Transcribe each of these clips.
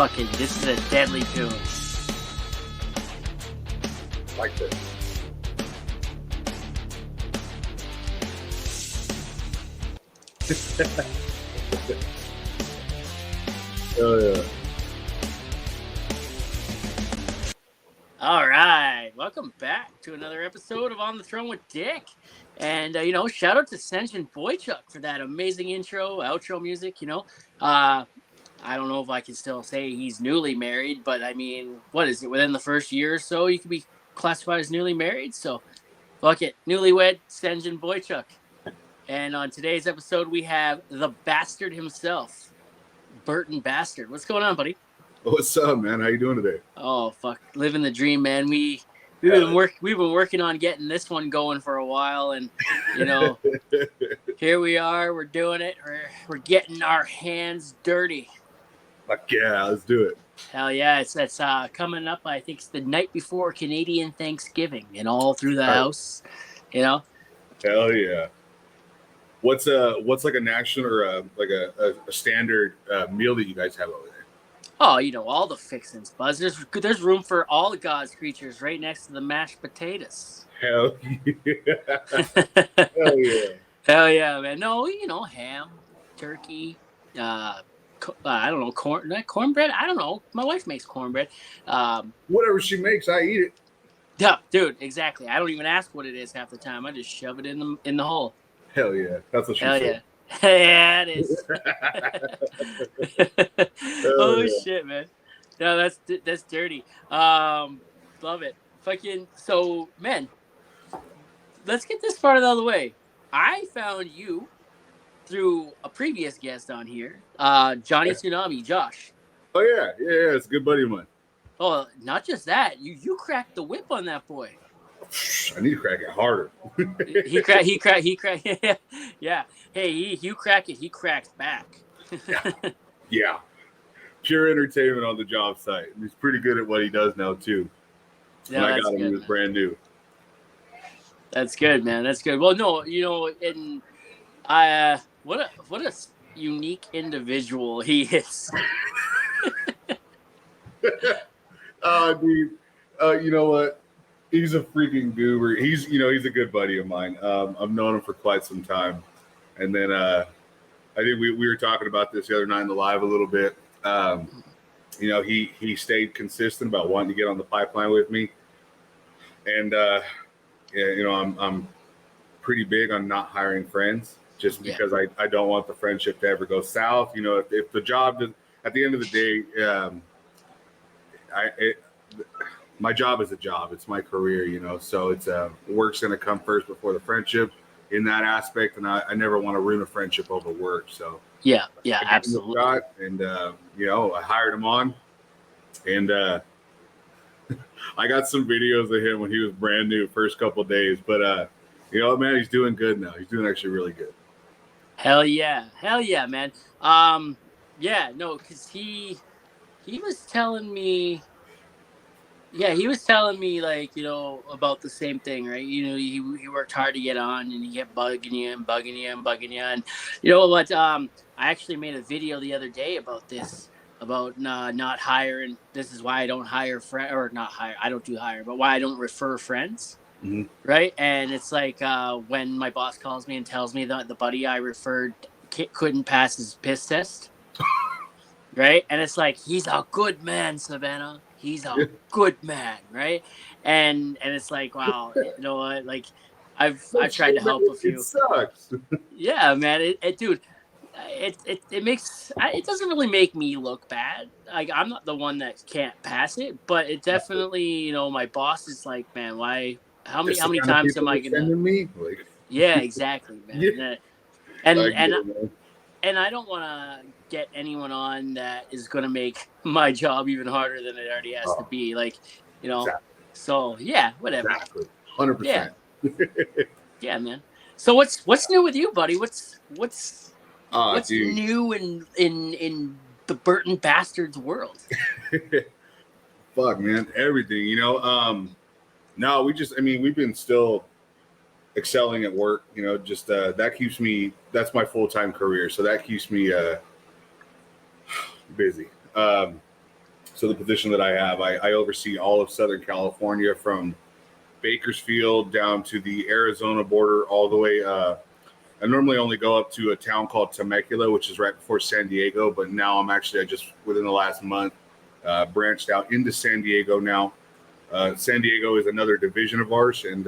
fucking, this is a deadly tune. Like this. Oh yeah. All right, welcome back to another episode of On the Throne with Dick. And, shout out to Senjin Boychuk for that amazing outro music, I don't know if I can still say he's newly married, but I mean, what is it? Within the first year or so, you could be classified as newly married. So, fuck it. Newlywed Senjin Boychuk. And on today's episode, we have the bastard himself, Burton Bastard. What's going on, buddy? What's up, man? How you doing today? Oh, fuck. Living the dream, man. We've been working on getting this one going for a while, and here we are. We're doing it. We're getting our hands dirty. Fuck yeah, let's do it. Hell yeah! It's coming up. I think it's the night before Canadian Thanksgiving, and all through the house. Hell yeah. What's like a national or a standard meal that you guys have over there? Oh, all the fixins, Buzz. There's room for all of God's creatures right next to the mashed potatoes. Hell yeah. Hell yeah. Hell yeah, man. No, ham, turkey, I don't know, cornbread. I don't know. My wife makes cornbread. Whatever she makes, I eat it. Yeah, dude, exactly. I don't even ask what it is half the time. I just shove it in the hole. Hell yeah. That's what she said. Hell yeah. Yeah, it is. Shit, man. No, that's dirty. Love it. Fucking so, man. Let's get this part out of the way. I found you through a previous guest on here, Johnny Tsunami, Josh. Oh yeah, it's a good buddy of mine. Oh, not just that. You cracked the whip on that boy. I need to crack it harder. he cracked. Yeah. Hey, you crack it. He cracks back. Yeah. Pure entertainment on the job site. He's pretty good at what he does now too. Yeah, when I got him, he was brand new. That's good, man. That's good. Well, no, and what a unique individual he is. Dude. You know what? He's a freaking goober. He's a good buddy of mine. I've known him for quite some time. And then I think we were talking about this the other night in the live a little bit. He stayed consistent about wanting to get on the pipeline with me. And I'm pretty big on not hiring friends just because I don't want the friendship to ever go south. If the job does, at the end of the day, my job is a job. It's my career, so it's work's going to come first before the friendship in that aspect. And I never want to ruin a friendship over work. So yeah, absolutely. And, I hired him on, and I got some videos of him when he was brand new first couple of days, but man, he's doing good now. He's doing actually really good. Hell yeah, man. Cause he was telling me, about the same thing, right? He worked hard to get on, and he kept bugging you. And you know what? I actually made a video the other day about this, about not hiring. This is why I don't hire I don't do hire, but why I don't refer friends, right? And it's like when my boss calls me and tells me that the buddy I referred couldn't pass his piss test, right? And it's like, he's a good man, Savannah. He's a good man, right? And it's like, wow, you know what? Like, I've tried to help a few. It sucks. Yeah, man. Dude, it makes it doesn't really make me look bad. Like, I'm not the one that can't pass it, but it definitely, my boss is like, man, why? How many times am I gonna? Me? Like... Yeah, exactly, man. Yeah. And I don't want to get anyone on that is going to make my job even harder than it already has to be. Like, exactly. So yeah, whatever. Exactly. 100%. Yeah, man. So what's new with you, buddy? What's new in the Burton Bastards world? Fuck, man, everything. No, we've been still excelling at work. Just that keeps me. That's my full-time career, so that keeps me busy. So the position that I have, I oversee all of Southern California from Bakersfield down to the Arizona border, all the way. I normally only go up to a town called Temecula, which is right before San Diego. But now I just within the last month branched out into San Diego now. San Diego is another division of ours, and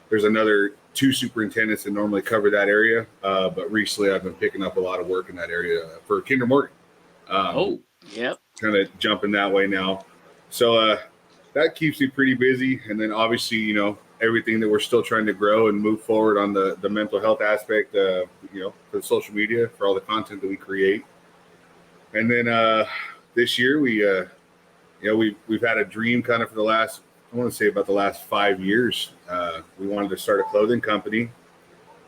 there's another 2 superintendents that normally cover that area. But recently I've been picking up a lot of work in that area for Kinder Morgan. Yep. Kind of jumping that way now. So that keeps me pretty busy. And then obviously, everything that we're still trying to grow and move forward on the mental health aspect, for the social media, for all the content that we create. And then this year we've had a dream kind of for the last, I want to say about the last 5 years. We wanted to start a clothing company,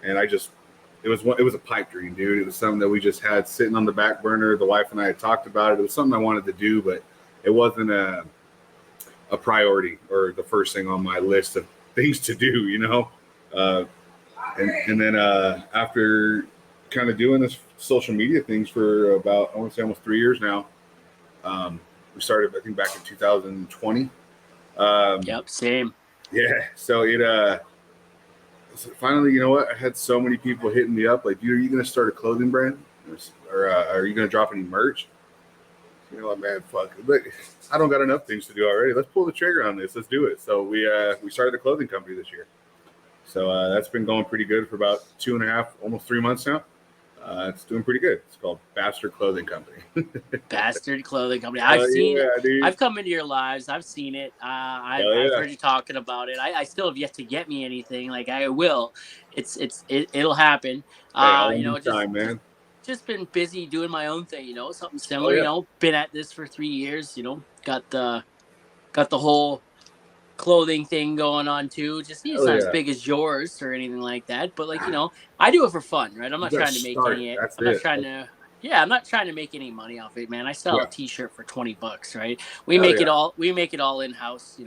and it was a pipe dream, dude. It was something that we just had sitting on the back burner. The wife and I had talked about it. It was something I wanted to do, but it wasn't a priority or the first thing on my list of things to do, and then after kind of doing this social media things for about, I want to say almost 3 years now. We started, I think, back in 2020. Yep, same. Yeah, so so finally, you know what? I had so many people hitting me up like, dude, are you going to start a clothing brand? Or are you going to drop any merch? Like, man, fuck it. But I don't got enough things to do already. Let's pull the trigger on this. Let's do it. So we started a clothing company this year. So that's been going pretty good for about 2.5, almost 3 months now. It's doing pretty good. It's called Bastard Clothing Company. Bastard Clothing Company. I've come into your lives. I've seen it. I've heard you talking about it. I still have yet to get me anything. Like, I will. It'll happen. Man. Just been busy doing my own thing. Something similar. Been at this for 3 years. Got the whole clothing thing going on too. Just it's not as big as yours or anything like that, but I do it for fun, right? I'm not trying to make any. I'm not trying to make any money off it, man. I sell a T-shirt for $20, right? We make it all in house. I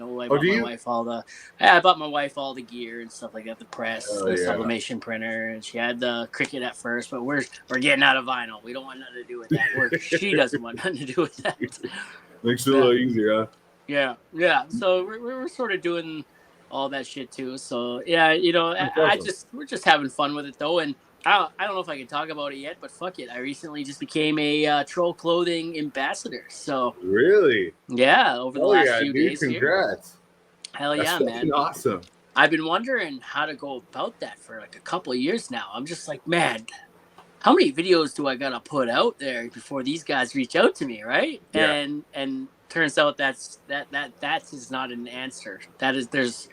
bought my wife all the gear and stuff like that, the press, the sublimation printer, and she had the Cricut at first, but we're getting out of vinyl. We don't want nothing to do with that. She doesn't want nothing to do with that. Makes it a little easier, huh? Yeah. So we're sort of doing all that shit too. So yeah, we're just having fun with it though. And I don't know if I can talk about it yet, but fuck it. I recently just became a Troll Clothing ambassador. So really, yeah, over the last few days. Congrats! Hell yeah, man! Awesome. I've been wondering how to go about that for like a couple of years now. I'm just like, man, how many videos do I gotta put out there before these guys reach out to me, right? Yeah. And turns out that is not an answer. That is there's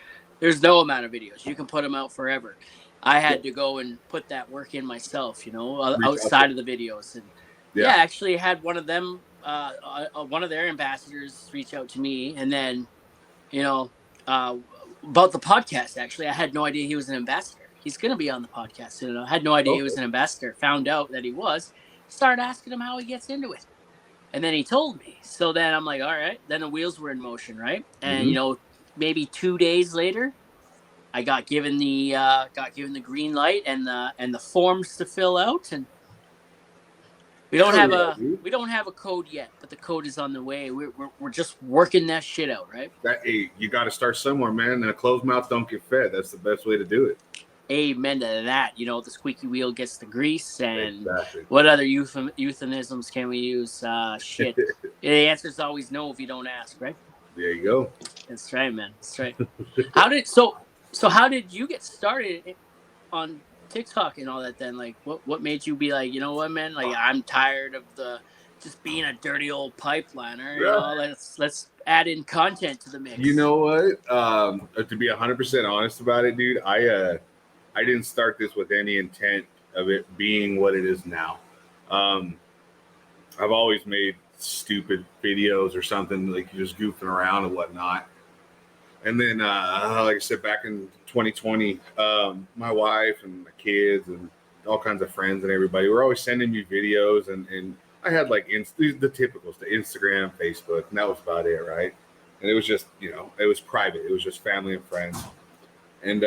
no amount of videos. You can put them out forever. I had to go and put that work in myself, outside of the videos. And I actually had one of them, one of their ambassadors reach out to me, and then, about the podcast. Actually, I had no idea he was an ambassador. He's going to be on the podcast soon. I had no idea he was an ambassador. Found out that he was. Started asking him how he gets into it. And then he told me. So then I'm like, all right. Then the wheels were in motion, right? And, maybe 2 days later, I got given the green light and the forms to fill out. And we don't have a code yet, but the code is on the way. We're just working that shit out, right? Hey, you got to start somewhere, man. And a closed mouth don't get fed. That's the best way to do it. Amen to that. The squeaky wheel gets the grease, and what other euphemisms can we use? Shit. The answer is always no if you don't ask, right? There you go. That's right, man. That's right. How did you get started on TikTok and all that then? Like, what made you be like, you know what, man? Like, I'm tired of just being a dirty old pipeliner. Let's add in content to the mix. You know what? To be 100% honest about it, dude, I didn't start this with any intent of it being what it is now. I've always made stupid videos or something, like just goofing around and whatnot. And then, like I said, back in 2020, my wife and my kids and all kinds of friends and everybody were always sending me videos. And I had like the typicals, the Instagram, Facebook, and that was about it, right? And it was just, it was private. It was just family and friends. And,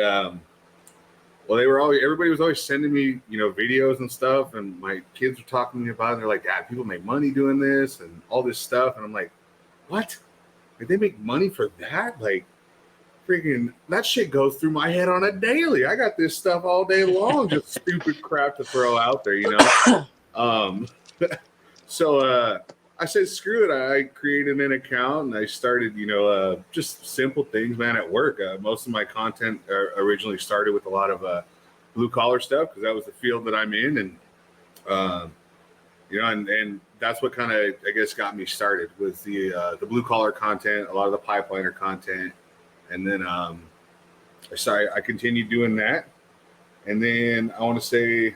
everybody was always sending me, videos and stuff. And my kids were talking to me about it. And they're like, Dad, people make money doing this and all this stuff. And I'm like, what? Like, they make money for that? Like, freaking, that shit goes through my head on a daily. I got this stuff all day long, just stupid crap to throw out there, you know? So I said, screw it. I created an account and I started, just simple things, man, at work. Most of my content originally started with a lot of blue collar stuff because that was the field that I'm in. And, and that's what kind of, I guess, got me started was the blue collar content, a lot of the pipeliner content. And then I continued doing that. And then I want to say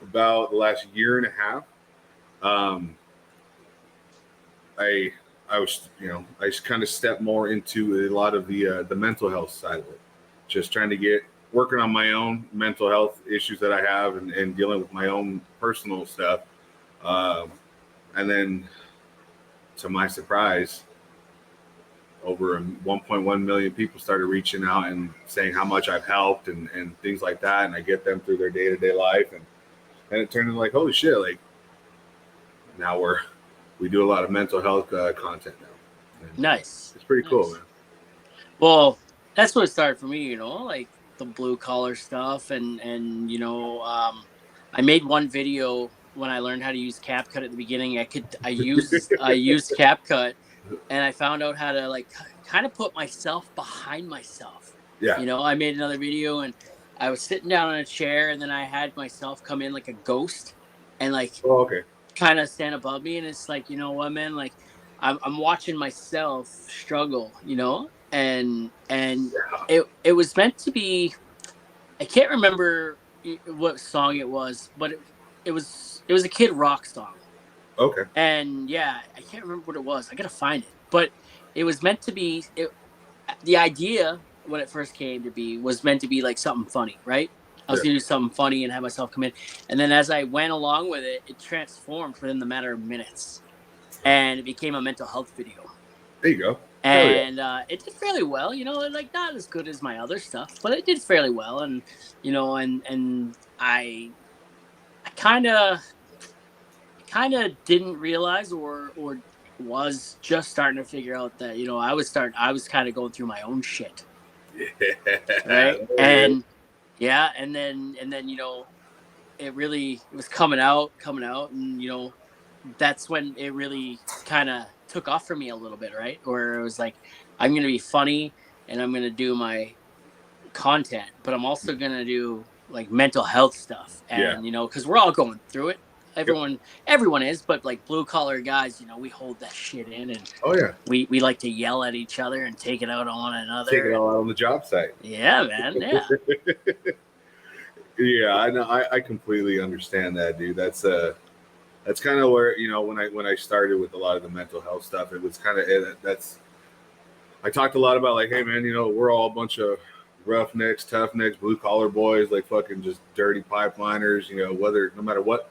about the last year and a half, I was, I kind of stepped more into a lot of the mental health side of it, just trying to get working on my own mental health issues that I have and dealing with my own personal stuff. And then, to my surprise, over 1.1 million people started reaching out and saying how much I've helped and things like that. And I get them through their day-to-day life. And it turned into like, holy shit, like now we do a lot of mental health content now. And Nice. It's pretty cool, man. Well, that's what it started for me, like the blue collar stuff. And I made one video when I learned how to use CapCut at the beginning. I used CapCut and I found out how to like kind of put myself behind myself. Yeah. I made another video and I was sitting down on a chair and then I had myself come in like a ghost and like kind of stand above me. And it's like, you know what, man, like I'm watching myself struggle, and it was meant to be. I can't remember what song it was, but it was a Kid Rock song. Okay. And yeah, I can't remember what it was. I gotta find it. But it was meant to be. The idea when it first came to be was meant to be like something funny, right? I was gonna do something funny and have myself come in, and then as I went along with it, it transformed within the matter of minutes, and it became a mental health video. There you go. And it did fairly well, like not as good as my other stuff, but it did fairly well. And and I kind of didn't realize or was just starting to figure out that I was kind of going through my own shit, right? And yeah, and then it was coming out, and that's when it really kind of took off for me a little bit, right? Where it was like, I'm gonna be funny and I'm gonna do my content, but I'm also gonna do like mental health stuff, and because we're all going through it. Everyone is, but like blue collar guys, we hold that shit in, and we like to yell at each other and take it out on one another. Take it all out on the job site. Yeah, man. Yeah. Yeah, I know. I completely understand that, dude. That's kind of where when I started with a lot of the mental health stuff, it was kind of I talked a lot about like, hey man, we're all a bunch of roughnecks, toughnecks, blue collar boys, like fucking just dirty pipeliners, no matter what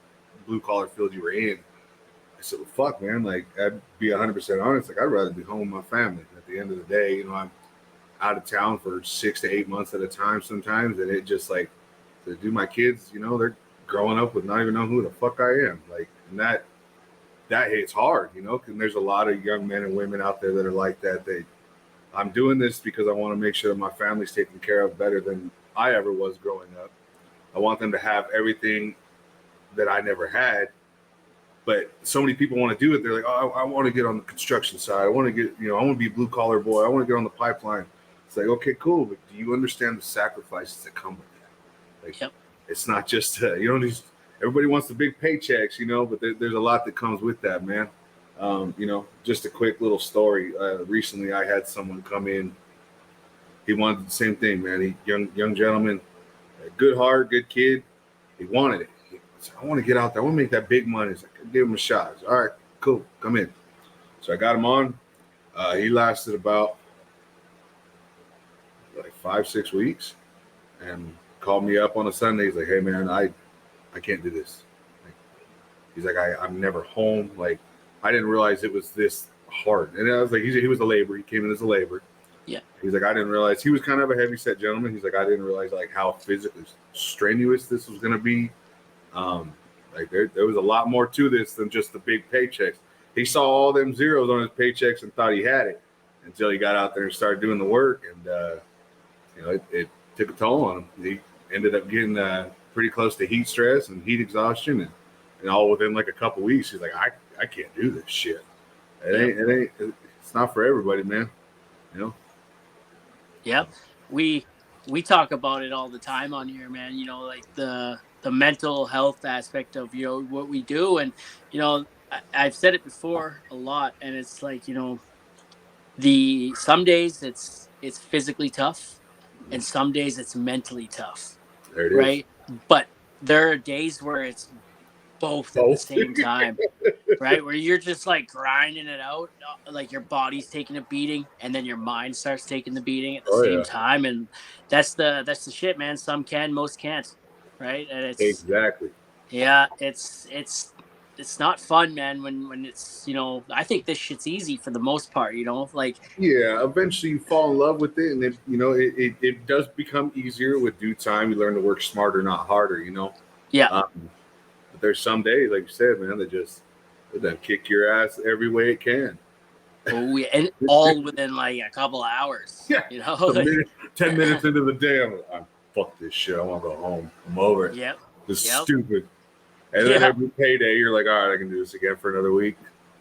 blue collar field you were in. I said, well, fuck, man, like I'd be 100% honest. Like I'd rather be home with my family. At the end of the day, I'm out of town for 6 to 8 months at a time sometimes, and it just like to do my kids, they're growing up with not even knowing who the fuck I am. Like, and that hits hard, and there's a lot of young men and women out there that are like that. I'm doing this because I want to make sure that my family's taken care of better than I ever was growing up. I want them to have everything that I never had. But so many people want to do it. They're like, oh, I want to get on the construction side. I want to get, I want to be a blue collar boy. I want to get on the pipeline. It's like, okay, cool. But do you understand the sacrifices that come with that? Like, It's not just, everybody wants the big paychecks, but there's a lot that comes with that, man. Just a quick little story. Recently, I had someone come in. He wanted the same thing, man. Young gentleman, good heart, good kid. He wanted it. He said, I want to get out there. I want to make that big money. He's like, give him a shot. Said, all right, cool. Come in. So I got him on. He lasted about like 5-6 weeks and called me up on a Sunday. He's like, hey, man, I can't do this. He's like, I'm never home. Like, I didn't realize it was this hard. And I was like, he was a laborer. He came in as a laborer. Yeah. He's like, I didn't realize. He was kind of a heavy set gentleman. He's like, I didn't realize like how physically strenuous this was going to be. Like there was a lot more to this than just the big paychecks. he saw all them zeros on his paychecks and thought he had it until he got out there and started doing the work. And, it took a toll on him. He ended up getting pretty close to heat stress and heat exhaustion. And all within like a couple weeks, he's like, I can't do this shit. It's not for everybody, man. Yep. We talk about it all the time on here, man. Like the mental health aspect of what we do, and I've said it before a lot, and it's like the some days it's physically tough, and some days it's mentally tough, There it is. right? But there are days where it's both at the same time. Right, where you're just like grinding it out, like your body's taking a beating, and then your mind starts taking the beating at the same time, and that's the shit, man. Some can, most can't, right? And it's Exactly. yeah, it's not fun, man. When it's I think this shit's easy for the most part, like eventually you fall in love with it, and it does become easier with due time. You learn to work smarter, not harder. Yeah. But there's some days, like you said, man, that kick your ass every way it can. Oh yeah, and all within like a couple of hours. Yeah, 10 minutes into the day, I'm fuck this shit. I want to go home. I'm over it. Yep. This is stupid. And then every payday, you're like, all right, I can do this again for another week.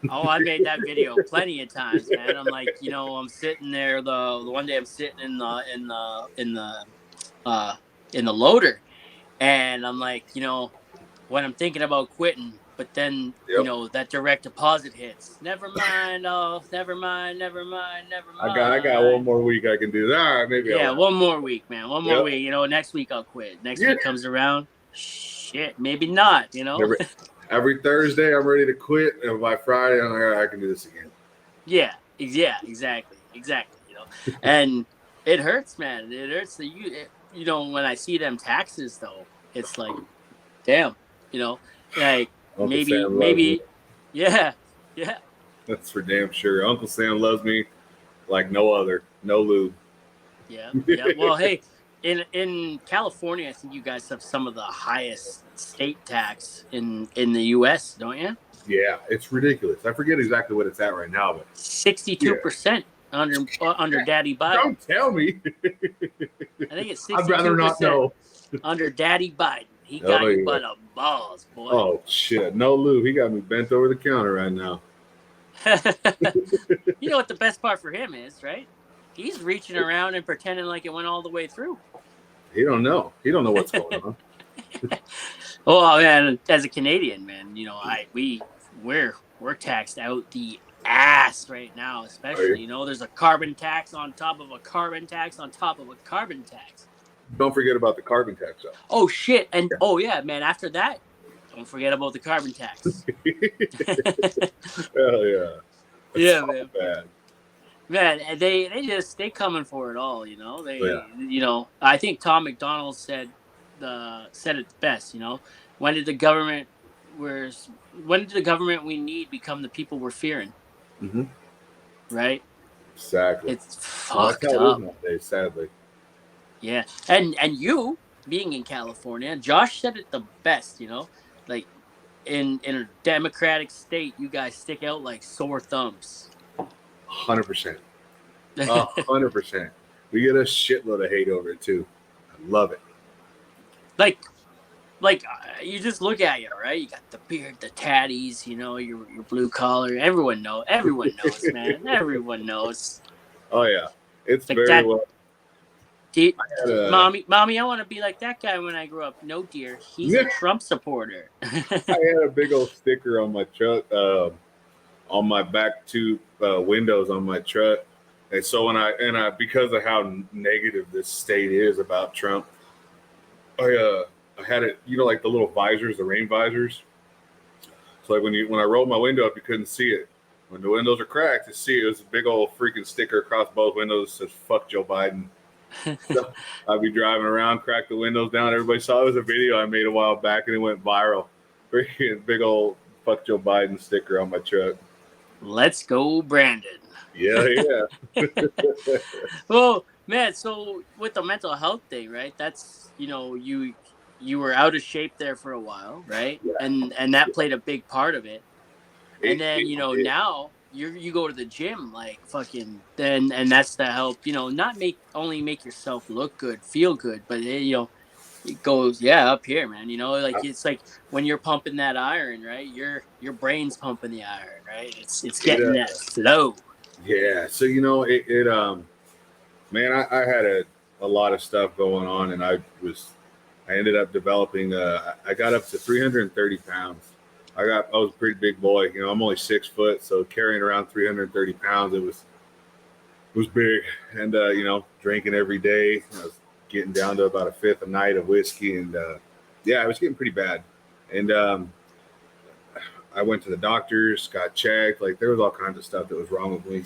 Oh, I made that video plenty of times, man. I'm like, I'm sitting there. The one day I'm sitting in the loader, and I'm like, when I'm thinking about quitting, but then that direct deposit hits. Never mind. Oh, never mind. I got one more week. I can do that. All right, maybe. Yeah, one more week, man. One more week. Next week I'll quit. Next week comes around. Shit, maybe not. Every Thursday I'm ready to quit, and by Friday I'm like, I can do this again. Yeah, exactly. And it hurts, man. It hurts that when I see them taxes though, it's like, damn, like Uncle maybe, yeah. That's for damn sure. Uncle Sam loves me like no other, no lube. Yeah. Well, hey, in California, I think you guys have some of the highest state tax in the U.S., don't you? Yeah, it's ridiculous. I forget exactly what it's at right now, but 62% under Daddy Biden. Don't tell me. I think it's 62%. I'd rather not know. Under Daddy Biden. He got you by the balls, boy. Oh, shit. No lube. He got me bent over the counter right now. You know what the best part for him is, right? He's reaching around and pretending like it went all the way through. He don't know. He don't know what's going on. Oh, man, as a Canadian, man, we're taxed out the ass right now, especially. There's a carbon tax on top of a carbon tax on top of a carbon tax. Don't forget about the carbon tax, though. Oh, shit. And, man, after that, don't forget about the carbon tax. Hell yeah. Yeah, man. Bad. Man, they coming for it all, I think Tom McDonald said it best, when did the government we need become the people we're fearing? Mm-hmm. Right? Exactly. It's fucked up nowadays, sadly. Yeah, and you being in California, Josh said it the best, like in a democratic state, you guys stick out like sore thumbs. 100%. 100%. We get a shitload of hate over it too. I love it. Like you just look at you, right? You got the beard, the tatties, your blue collar. Everyone knows, man. Everyone knows. Oh yeah, it's like very that, well. Mommy, I want to be like that guy when I grow up. No, dear, he's a Trump supporter. I had a big old sticker on my truck, on my back two windows on my truck, and so when I because of how negative this state is about Trump, I had it, like the little visors, the rain visors. So like when I rolled my window up, you couldn't see it. When the windows are cracked, you see it was a big old freaking sticker across both windows that says "Fuck Joe Biden." So I'd be driving around, crack the windows down. Everybody saw it. Was a video I made a while back, and it went viral. Freaking big old "Fuck Joe Biden" sticker on my truck. Let's go, Brandon. Yeah. Well, man, so with the mental health thing, right? That's you were out of shape there for a while, right? Yeah. And that played a big part of it. And It, then, it, you know, it, now you go to the gym like fucking then, and that's to help, you know, not make yourself look good, feel good, but you know, it goes, yeah, up here, man. You know, like it's like when you're pumping that iron, right? Your brain's pumping the iron, right? It's it getting that flow. yeah. So you know, man, I had a lot of stuff going on, and I ended up developing. I got up to 330 pounds. I was a pretty big boy. You know, I'm only 6 foot, so carrying around 330 pounds, it was big. And you know, drinking every day. I was getting down to about a fifth a night of whiskey, and yeah, I was getting pretty bad. And I went to the doctors, got checked. Like there was all kinds of stuff that was wrong with me.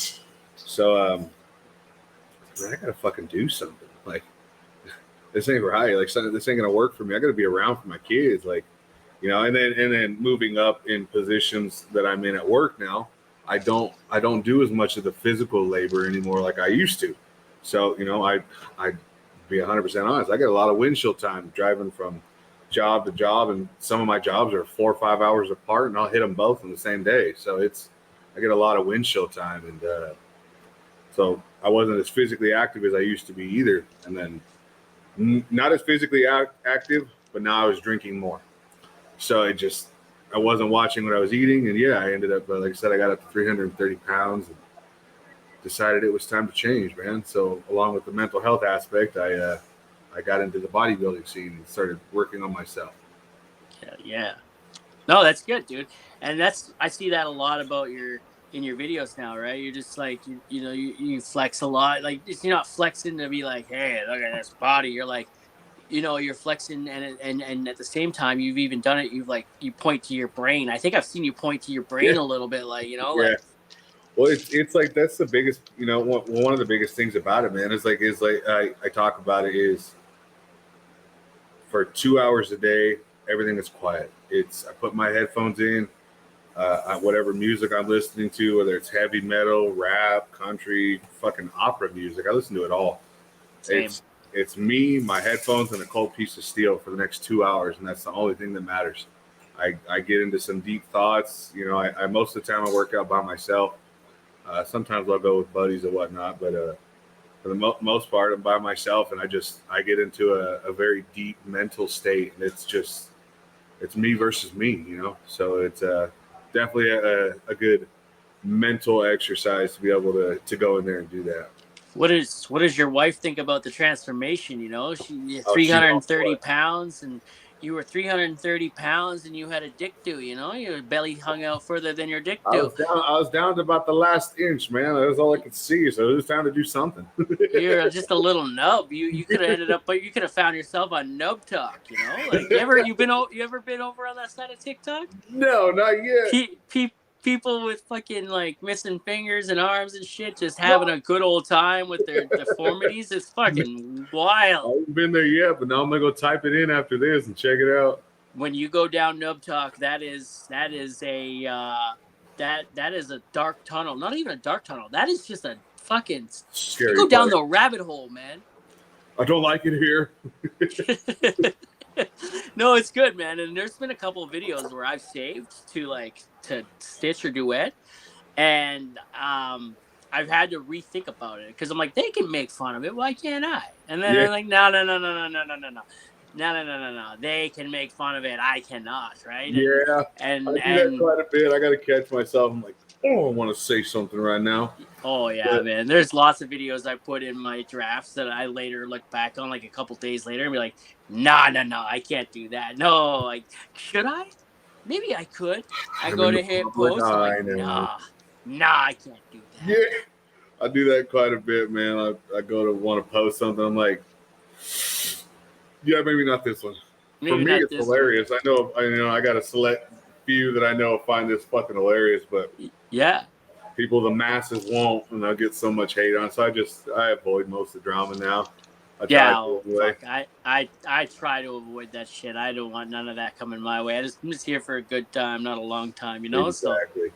So man, I gotta fucking do something. Like this ain't right. Like this ain't gonna work for me. I gotta be around for my kids. Like you know, and then moving up in positions that I'm in at work now, I don't do as much of the physical labor anymore like I used to. So you know, I be 100% honest. I get a lot of windshield time driving from job to job, and some of my jobs are 4 or 5 hours apart, and I'll hit them both in the same day. So I get a lot of windshield time, and so I wasn't as physically active as I used to be either. And then not as physically active, but now I was drinking more. So I wasn't watching what I was eating, and yeah, I ended up, like I said, I got up to 330 pounds, and decided it was time to change, man. So along with the mental health aspect, I got into the bodybuilding scene and started working on myself. Yeah, yeah. No, that's good, dude. And that's I see that a lot about your in your videos now, right? You're just like you know you flex a lot. Like you're not flexing to be like, hey, look at this body. You're like, you know, you're flexing, and at the same time, you've even done it. You've like you point to your brain. I think I've seen you point to your Yeah, brain a little bit, like you know, yeah. like Well, it's like that's the biggest, you know, one of the biggest things about it, man. Is like I talk about it is for 2 hours a day, everything is quiet. I put my headphones in, whatever music I'm listening to, whether it's heavy metal, rap, country, fucking opera music. I listen to it all. same. It's it's me, my headphones, and a cold piece of steel for the next 2 hours, and that's the only thing that matters. I get into some deep thoughts. You know, I most of the time I work out by myself. Sometimes I'll go with buddies or whatnot, but for the most part, I'm by myself, and I get into a very deep mental state, and it's me versus me, you know. So it's definitely a good mental exercise to be able to go in there and do that. What does your wife think about the transformation? You know, she Oh, she's all 330 for it. pounds, and you were 330 pounds, and you had a dick do. You know, your belly hung out further than your dick do. I was down to about the last inch, man. That was all I could see, so it was time to do something. You're just a little nub. You could have ended up, but you could have found yourself on Nub Talk. You know, like you ever been over on that side of TikTok? No, not yet. Pe- pe- People with fucking like missing fingers and arms and shit, just having a good old time with their deformities. It's fucking I wild. haven't been there yet, but now I'm gonna go type it in after this and check it out. When you go down Nub Talk, that is a that is a dark tunnel. Not even a dark tunnel. That is just a fucking. You Scary go down place. the rabbit hole, man. I don't like it here. No, it's good, man. And there's been a couple of videos where I've saved to like to stitch or duet, and I've had to rethink about it because I'm like, they can make fun of it. Why can't I? And then Yeah, I'm like, no, no, no, no, no, no, no, no, no. No, no, no, no, no. They can make fun of it. I cannot, right? yeah. I do that And quite a bit. I got to catch myself. I'm like, oh, I want to say something right now. oh yeah, But man. There's lots of videos I put in my drafts that I later look back on, like a couple days later, and be like, nah, no, no, I can't do that. No, like, should I? Maybe I could. I I'm go in the to hit public post. I'm like, eye now. nah, nah, I can't do Yeah, that. I do that quite a bit, man. I go to want to post something. I'm like, yeah, maybe not this one. For Maybe me, not it's this one. hilarious. I know, I got a select few that I know find this fucking hilarious, but Yeah, people, the masses won't, and I'll get so much hate on. So I avoid most of the drama now. I try yeah. to Oh anyway. fuck, I try to avoid that shit. I don't want none of that coming my way. I'm just here for a good time, not a long time, you know. So Exactly.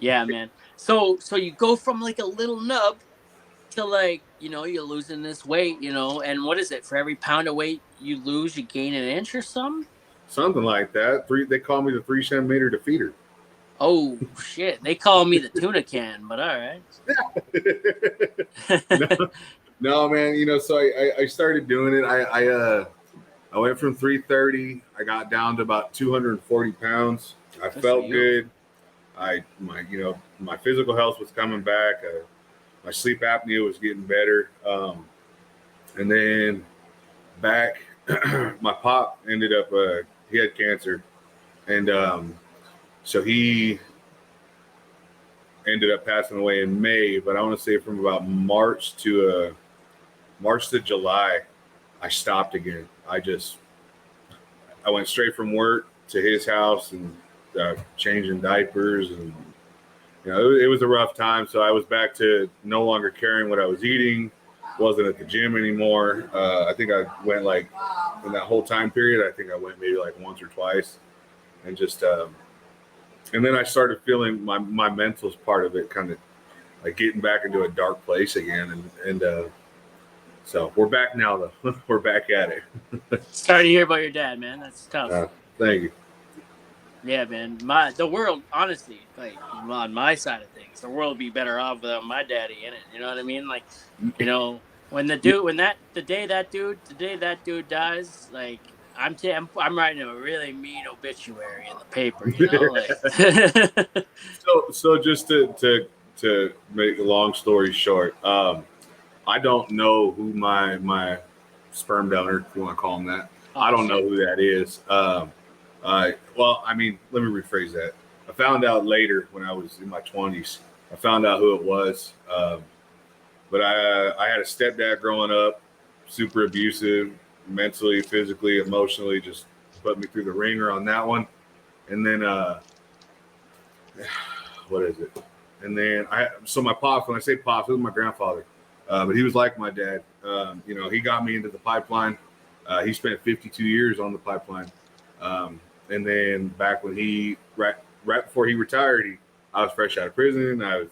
yeah, man. So you go from like a little nub to like you're losing this weight, and what is it, for every pound of weight you lose you gain an inch or something? Something like that. They call me the 3 centimeter defeater. Oh shit! They call me the tuna can, but all right. no, no, man. So I started doing it. I went from 330. I got down to about 240 pounds. I Good for felt you. good. My physical health was coming back. My sleep apnea was getting better. And then back, my pop ended up. He had cancer, and so he ended up passing away in May. But I want to say from about March to July, I stopped again. I went straight from work to his house and changing diapers, and it was a rough time. So I was back to no longer caring what I was eating. Wasn't at the gym anymore. I think I went like in that whole time period. I think I went maybe like once or twice, and just and then I started feeling my mental part of it kind of like getting back into a dark place again, and so we're back now though. We're back at it. Sorry to hear about your dad, man. That's tough. Thank you. Yeah, man. The world, honestly, like on my side of things, the world would be better off without my daddy in it. You know what I mean? Like, when the day that dude dies, like I'm writing a really mean obituary in the paper. Like. So just to make a long story short, I don't know who my sperm donor, if you want to call him that. Oh, I don't know shit. who that is. Well, I mean, let me rephrase that. I found out later when I was in my 20s. I found out who it was. But I had a stepdad growing up, super abusive, mentally, physically, emotionally, just put me through the ringer on that one. And then what is it? And then so my pops, when I say pops, it was my grandfather, but he was like my dad. He got me into the pipeline. He spent 52 years on the pipeline. And then back when right before he retired, I was fresh out of prison. I was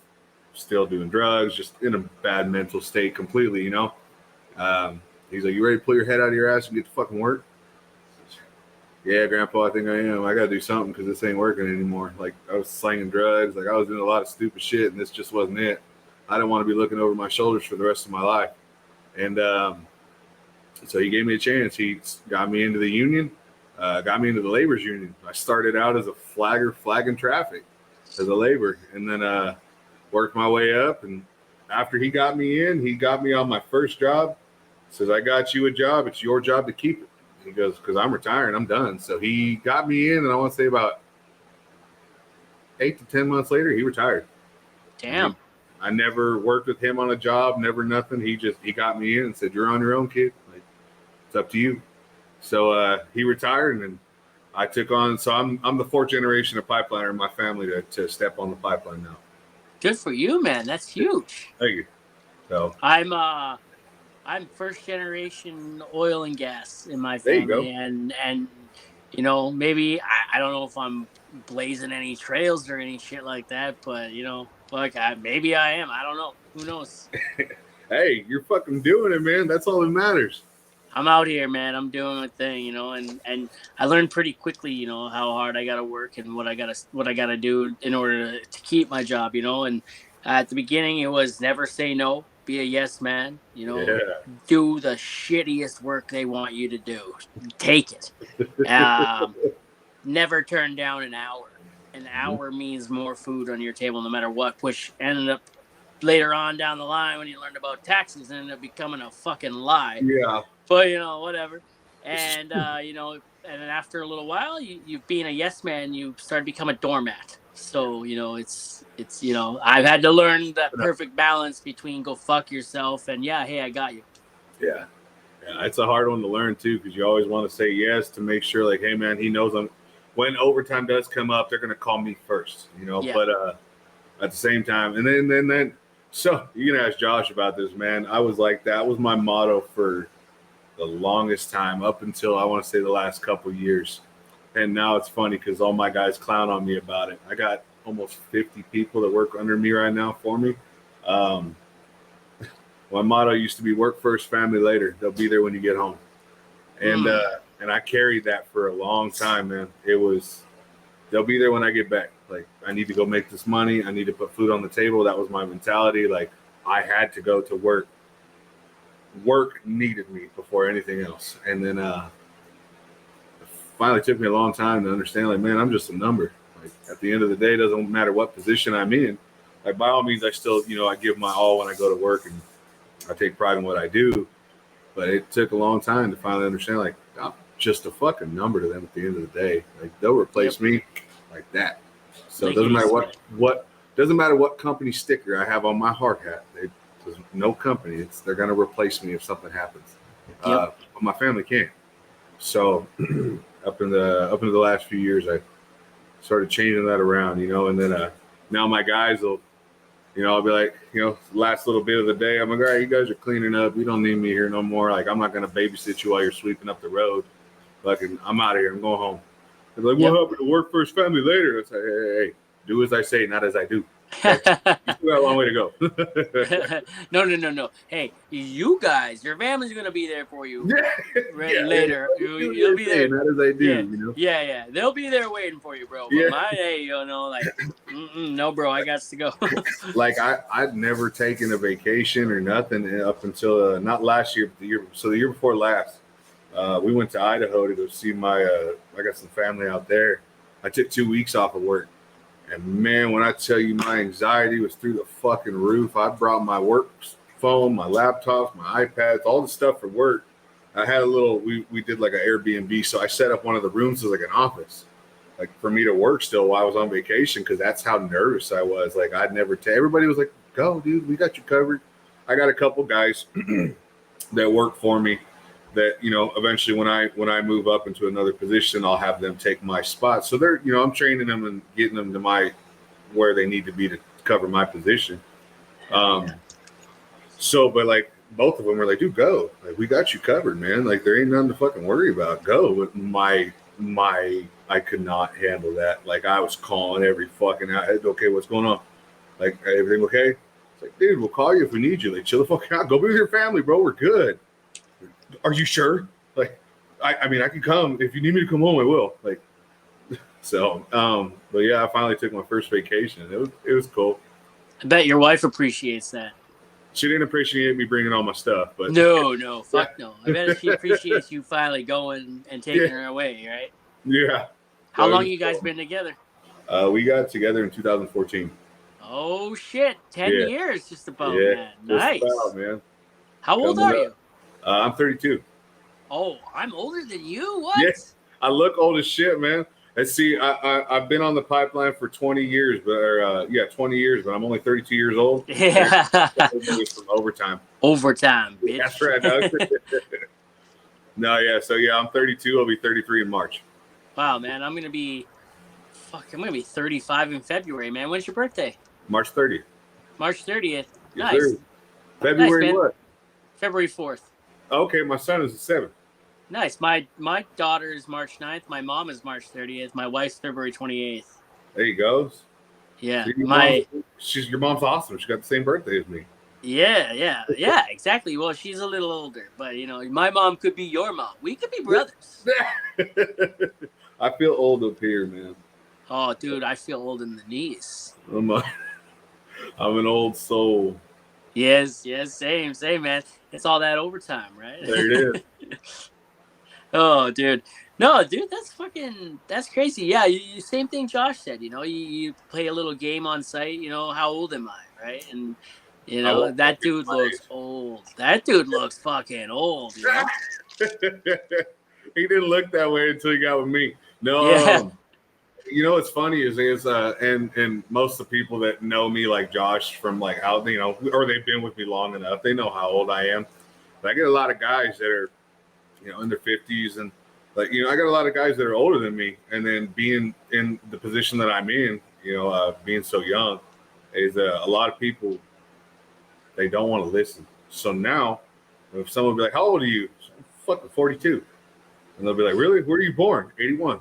still doing drugs, just in a bad mental state completely, He's like, "You ready to pull your head out of your ass and get to fucking work?" Yeah, Grandpa, I think I am. I got to do something because this ain't working anymore. Like, I was slanging drugs. Like, I was doing a lot of stupid shit, and this just wasn't it. I didn't want to be looking over my shoulders for the rest of my life. And so he gave me a chance. He got me into the union, got me into the labor's union. I started out as a flagging traffic as a labor, and then worked my way up. And after he got me in, he got me on my first job. Says, "I got you a job. It's your job to keep it." He goes, "Because I'm retiring. I'm done." So he got me in, and I want to say about 8 to 10 months later, he retired. Damn. I never worked with him on a job, never nothing. He got me in and said, "You're on your own, kid. Like, it's up to you." So he retired, and then I took on. So I'm the fourth generation of pipeliner in my family to step on the pipeline now. Good for you, man. That's huge. Thank you. So I'm first generation oil and gas in my there you go. family, and maybe I don't know if I'm blazing any trails or any shit like that, but like maybe I am. I don't know. Who knows? Hey, you're fucking doing it, man. That's all that matters. I'm out here, man. I'm doing my thing, and I learned pretty quickly, how hard I gotta work and what I gotta do in order to keep my job, and at the beginning it was never say no, be a yes man, Yeah. do the shittiest work they want you to do, take it, um, never turn down an hour. An hour means more food on your table, no matter what. Which ended up later on down the line when you learned about taxes, ended up becoming a fucking lie, Yeah. but whatever. And and then after a little while, you being a yes man, you start to become a doormat. So it's I've had to learn that perfect balance between go fuck yourself and yeah, hey, I got you. Yeah. Yeah, it's a hard one to learn too because you always want to say yes to make sure, like, hey man, he knows when overtime does come up, they're gonna call me first, Yeah. But at the same time, and then so you can ask Josh about this, man. I was like that was my motto for the longest time up until I want to say the last couple years, and now it's funny because all my guys clown on me about it. I got almost 50 people that work under me right now for me. Um, my motto used to be work first, family later. They'll be there when you get home. And I carried that for a long time, man. It was they'll be there when I get back. Like, I need to go make this money. I need to put food on the table. That was my mentality. Like, I had to go to work. Work needed me before anything else. And then finally took me a long time to understand, like, man, I'm just a number. Like, at the end of the day, it doesn't matter what position I'm in. Like, by all means, I still, I give my all when I go to work, and I take pride in what I do. But it took a long time to finally understand, like, I'm just a fucking number to them at the end of the day. Like, they'll replace me like that. So it doesn't matter what doesn't matter what company sticker I have on my hard hat. There's no company. They're going to replace me if something happens. But my family can't. So up into the last few years, I started changing that around, and then now my guys will, I'll be like, last little bit of the day, I'm like, all right, you guys are cleaning up. You don't need me here no more. Like, I'm not going to babysit you while you're sweeping up the road. Like, I'm out of here. I'm going home. They're like, what happened to work first, family later? It's like, hey, do as I say, not as I do. Okay? You still got a long way to go. No. Hey, you guys, your family's gonna be there for you later. You'll be there. Not as I do. Yeah. They'll be there waiting for you, bro. But no, bro, I got to go. Like, I'd never taken a vacation or nothing up until not last year, but the year before last. We went to Idaho to go see I got some family out there. I took 2 weeks off of work. And man, when I tell you my anxiety was through the fucking roof, I brought my work phone, my laptops, my iPads, all the stuff for work. I had we did like an Airbnb. So I set up one of the rooms as like an office, like for me to work still while I was on vacation. Cause that's how nervous I was. Like, I'd never everybody was like, go dude, we got you covered. I got a couple guys that work for me that, eventually when I move up into another position, I'll have them take my spot. So they're, I'm training them and getting them to where they need to be to cover my position. But like both of them were like, dude, go. Like, we got you covered, man. Like, there ain't nothing to fucking worry about. Go. But I could not handle that. Like, I was calling every fucking out. Okay, what's going on? Like, everything okay? It's like, dude, we'll call you if we need you. Like, chill the fuck out. Go be with your family, bro. We're good. Are you sure? Like, I mean, I can come. If you need me to come home, I will. Like, so, but yeah, I finally took my first vacation. It was cool. I bet your wife appreciates that. She didn't appreciate me bringing all my stuff, but no, fuck no. I bet she appreciates you finally going and taking her away, right? Yeah. How long you guys been together? We got together in 2014. Oh shit, 10 years just about, man. Nice. Just about, man. How old are you? I'm 32. Oh, I'm older than you? What? Yes, I look old as shit, man. And see, I've been on the pipeline for 20 years, 20 years, but I'm only 32 years old. Yeah. From overtime. Overtime, bitch. That's right, Doug. No, yeah. So yeah, I'm 32. I'll be 33 in March. Wow, man. I'm gonna be 35 in February, man. When's your birthday? March 30th. March 30th. Yes, nice. Sir. February nice, what? February 4th. Okay, my son is the 7th. Nice. My daughter is March 9th. My mom is March 30th. My wife's February 28th. There you go. Yeah. See, your mom's awesome. She got the same birthday as me. Yeah, exactly. Well, she's a little older, but my mom could be your mom. We could be brothers. I feel old up here, man. Oh, dude, I feel old in the knees. I'm an old soul. Yes, same, man. It's all that overtime, right? There it is. Oh, dude. No, dude, that's crazy. Yeah, you same thing Josh said, you play a little game on site, how old am I, right? And, that dude looks old. That dude looks fucking old, He didn't look that way until he got with me. No, yeah. What's funny is and most of the people that know me like Josh from like how or they've been with me long enough, they know how old I am. But I get a lot of guys that are in their 50s, and like I got a lot of guys that are older than me, and then being in the position that I'm in, being so young, is a lot of people, they don't want to listen. So now if someone will be like, how old are you? Fucking 42. And they'll be like, really? Where are you born? 81.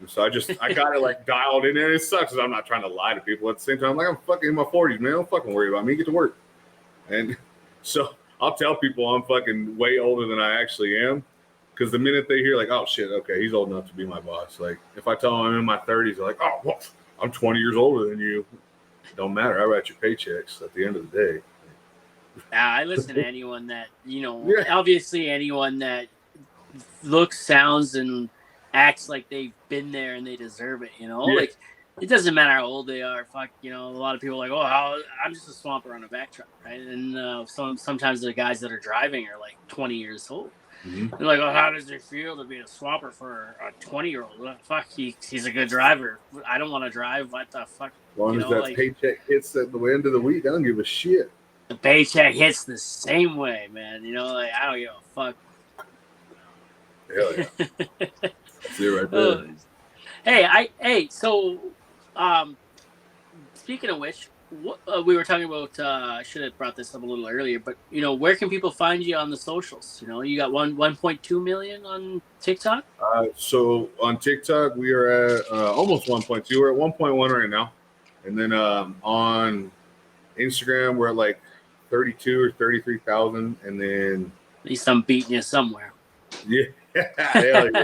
So I got it like dialed in there. It sucks because I'm not trying to lie to people. At the same time, I'm like, I'm fucking in my 40s, man. Don't fucking worry about me. Get to work. And so I'll tell people I'm fucking way older than I actually am. Because the minute they hear like, oh shit, okay, he's old enough to be my boss. Like if I tell them I'm in my 30s, they're like, oh, well, I'm 20 years older than you. It don't matter. I write your paychecks at the end of the day. I listen to anyone that, Yeah. obviously anyone that looks, sounds, and acts like they've been there and they deserve it, Yeah. Like, it doesn't matter how old they are. Fuck, a lot of people are like, oh, I'm just a swamper on a back truck, right? And sometimes the guys that are driving are like 20 years old. Mm-hmm. They're like, oh, how does it feel to be a swamper for a 20-year-old? Well, fuck, he's a good driver. I don't want to drive. What the fuck? As long as that Like, paycheck hits at the end of the week, I don't give a shit. the paycheck hits the same way, man. Like, I don't give a fuck. Hell yeah. That's it right there. So, speaking of which, we were talking about, I should have brought this up a little earlier, but where can people find you on the socials? You got 1.2 million on TikTok. So on TikTok, we are at almost 1.2. We're at 1.1 right now. And then on Instagram, we're at like 32 or 33,000. And then At least I'm beating you somewhere. Yeah. Hell yeah.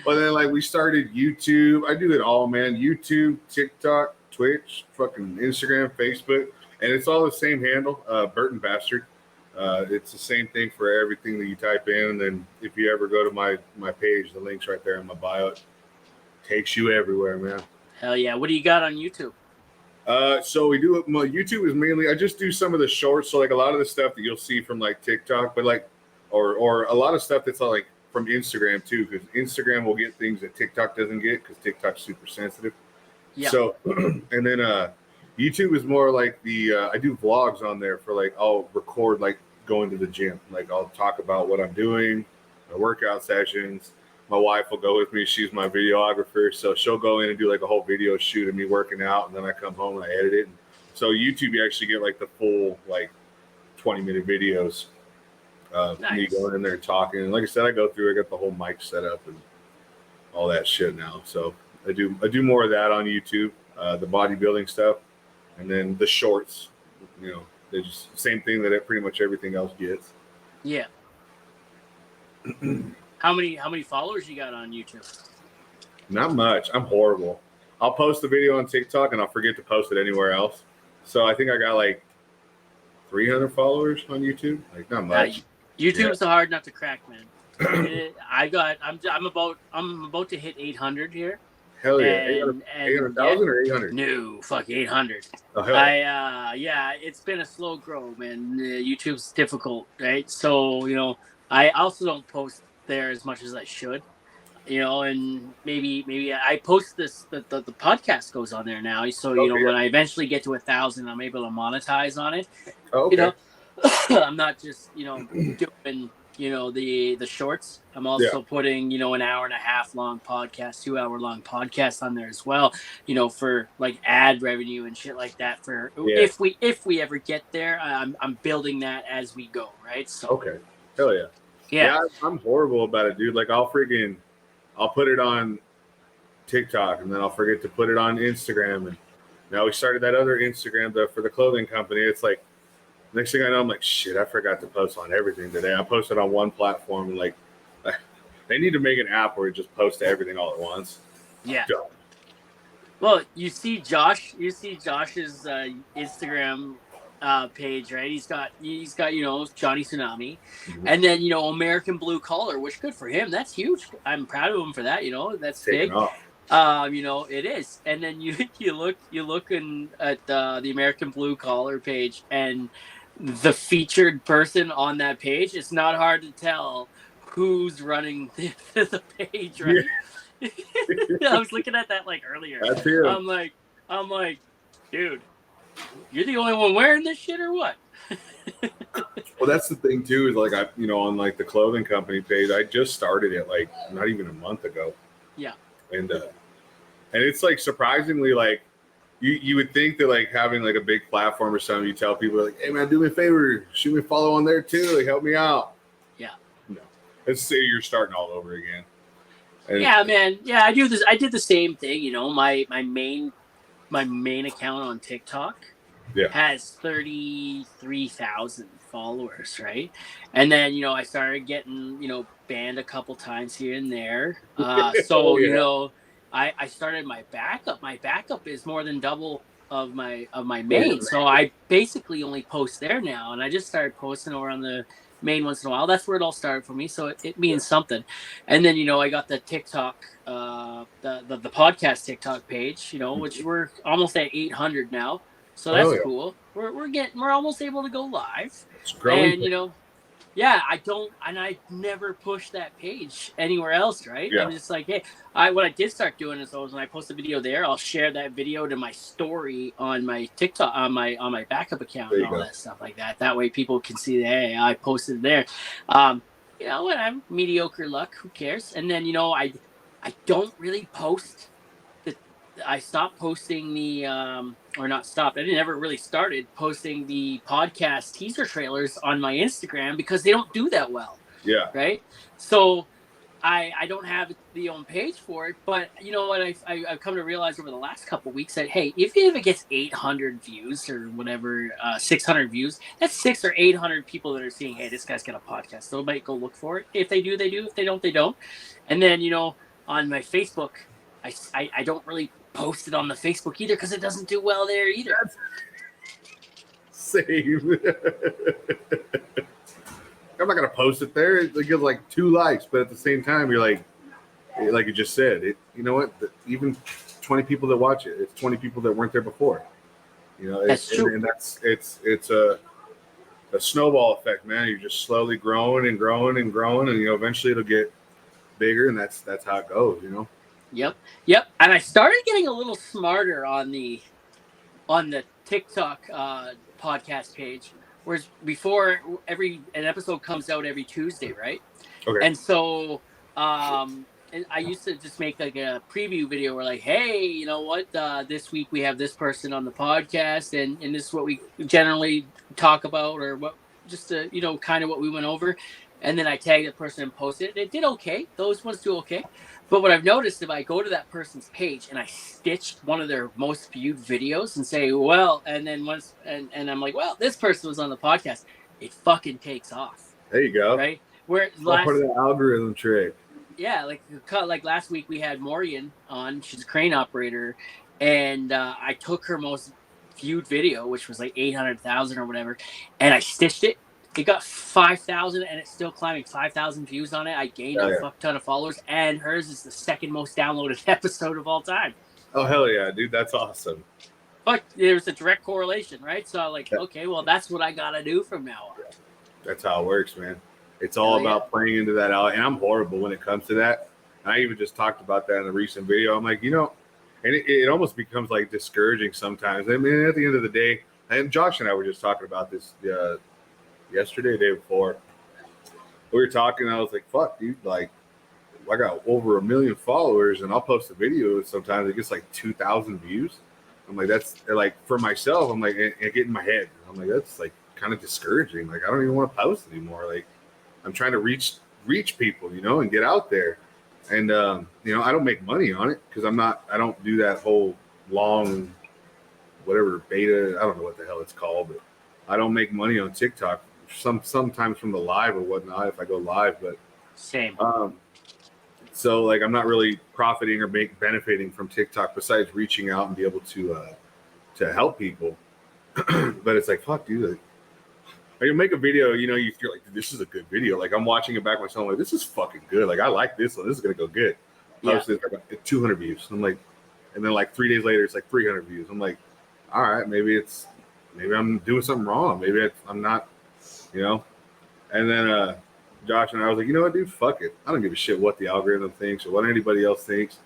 But then like we started YouTube. I do it all, man. YouTube, TikTok, Twitch, fucking Instagram, Facebook. And it's all the same handle, TheBastard. It's the same thing for everything that you type in. And then if you ever go to my page, the link's right there in my bio. It takes you everywhere, man. Hell yeah. What do you got on YouTube? So we do YouTube is mainly, I just do some of the shorts. So like a lot of the stuff that you'll see from like TikTok, but like, or a lot of stuff that's like from Instagram too, because Instagram will get things that TikTok doesn't get because TikTok's super sensitive. Yeah. So, and then YouTube is more like I do vlogs on there for like, I'll record like going to the gym. Like I'll talk about what I'm doing, my workout sessions. My wife will go with me. She's my videographer. So she'll go in and do like a whole video shoot of me working out. And then I come home and I edit it. So YouTube, you actually get like the full like 20-minute videos of me going in there talking. And like I said, I go through, I got the whole mic set up and all that shit now. So I do more of that on YouTube, the bodybuilding stuff. And then the shorts, they're just the same thing that pretty much everything else gets. Yeah. How many followers you got on YouTube? Not much. I'm horrible. I'll post a video on TikTok and I'll forget to post it anywhere else. So I think I got like 300 followers on YouTube. Like not much. YouTube's a hard nut to crack, man. I'm about to hit 800 here. Hell yeah. 800,000 or 800? No, fuck 800. Oh, hell yeah, it's been a slow grow, man. YouTube's difficult, right? So, I also don't post there as much as I should, and maybe I post this, the podcast goes on there now. So, when I eventually get to 1,000, I'm able to monetize on it. Oh, okay. I'm not just, doing, the shorts. I'm also putting, an hour and a half long podcast, 2-hour long podcast on there as well, for like ad revenue and shit like that if we ever get there. I'm building that as we go. Right. So, okay. Hell yeah. Yeah, I'm horrible about it, dude. Like I'll put it on TikTok and then I'll forget to put it on Instagram. And now we started that other Instagram for the clothing company. It's like, next thing I know, I'm like, shit, I forgot to post on everything today. I posted on one platform and like, they need to make an app where you just post everything all at once. Yeah. Dumb. Well, you see Josh's Instagram page, right? He's got Johnny Tsunami, and then American Bluecollar, which good for him. That's huge. I'm proud of him for that. That's big. It is. And then you looking at the American Bluecollar page, and the featured person on that page, it's not hard to tell who's running the page, right? Yeah. I was looking at that like earlier. That's him. I'm like, dude, you're the only one wearing this shit or what? Well, that's the thing too, is like on like the clothing company page, I just started it like not even a month ago. Yeah. And it's like surprisingly like you would think that like having like a big platform or something, you tell people like, hey man, do me a favor, shoot me a follow on there too, like help me out. Yeah. No. Let's say you're starting all over again. And yeah, man. Yeah, I do this. I did the same thing. My main account on TikTok has 33,000 followers, right? And then I started getting banned a couple times here and there. So I started my backup. My backup is more than double of my Oh, yeah, main. So I basically only post there now, and I just started posting over on the main once in a while. That's where it all started for me. So it yeah. means something. And then I got the TikTok, the podcast TikTok page, which Mhm. we're almost at 800 now. So Oh, that's yeah. cool. We're almost able to go live, It's growing. and yeah, I never push that page anywhere else, right? Yeah. I'm just like, hey, what I did start doing is when I post a video there, I'll share that video to my story on my TikTok, on my backup account There and you all go. that stuff like that. That way people can see that, hey, I posted there. Um, when I'm mediocre luck, who cares? And then I don't really post the I stopped posting the or not stopped. I didn't ever really started posting the podcast teaser trailers on my Instagram because they don't do that well, Yeah. right? So I don't have the own page for it, but you know what I've come to realize over the last couple of weeks that hey, if it gets 800 views or whatever, 600 views, that's 600 or 800 people that are seeing hey, this guy's got a podcast. So they might go look for it. If they do, they do. If they don't, they don't. And then on my Facebook, I don't really post it on the Facebook either because it doesn't do well there either. That's same. I'm not gonna post it there. It gives like 2 likes, but at the same time, you're like you just said, you know what? Even 20 people that watch it, it's 20 people that weren't there before. That's true. And it's a snowball effect, man. You're just slowly growing and growing and growing, and eventually it'll get bigger, and that's how it goes. Yep, yep. And I started getting a little smarter on the TikTok podcast page. Whereas before, every an episode comes out every Tuesday, right? Okay. And so and I used to just make like a preview video where like, hey, you know what? This week we have this person on the podcast, and this is what we generally talk about, or what just kind of what we went over. And then I tag the person and post it. It did okay. Those ones do okay. But what I've noticed if I go to that person's page and I stitch one of their most viewed videos and say, well, and then and I'm like, well, this person was on the podcast, it fucking takes off, There you go. right? Where It's all part of the algorithm trick. yeah, like last week we had Morgan on. She's a crane operator, and I took her most viewed video, which was like 800,000 or whatever, and I stitched it. It got 5,000, and it's still climbing. 5,000 views on it. I gained Oh a yeah. fuck ton of followers, and hers is the second most downloaded episode of all time. Oh hell yeah, dude. That's awesome. But there's a direct correlation, right? So I'm like, That- okay, well, that's what I gotta do from now on. That's how it works, man. It's all Hell yeah. about playing into that out. And I'm horrible when it comes to that. And I even just talked about that in a recent video. I'm like, and it almost becomes like discouraging sometimes. I mean, at the end of the day, and Josh and I were just talking about this yesterday, day before. We were talking. I was like, fuck, dude. Like, I got over 1 million followers, and I'll post a video. Sometimes it gets like 2,000 views. I'm like, that's like for myself. I'm like, and get in my head. I'm like, that's like kind of discouraging. Like, I don't even want to post anymore. Like, I'm trying to reach people, and get out there. And I don't make money on it because I don't do that whole long, whatever beta. I don't know what the hell it's called, but I don't make money on TikTok. Sometimes from the live or whatnot if I go live, but Same. so like I'm not really profiting or benefiting from TikTok besides reaching out and be able to help people. But it's like fuck, dude. Like, you make a video, you feel like this is a good video. Like I'm watching it back myself, I'm like this is fucking good. Like I like this one. This is gonna go good. Posted like 200 views. I'm like, and then like 3 days later, it's like 300 views. I'm like, all right, maybe I'm doing something wrong. Maybe I'm not, And then Josh and I was like, you know what, dude, fuck it. I don't give a shit what the algorithm thinks or what anybody else thinks.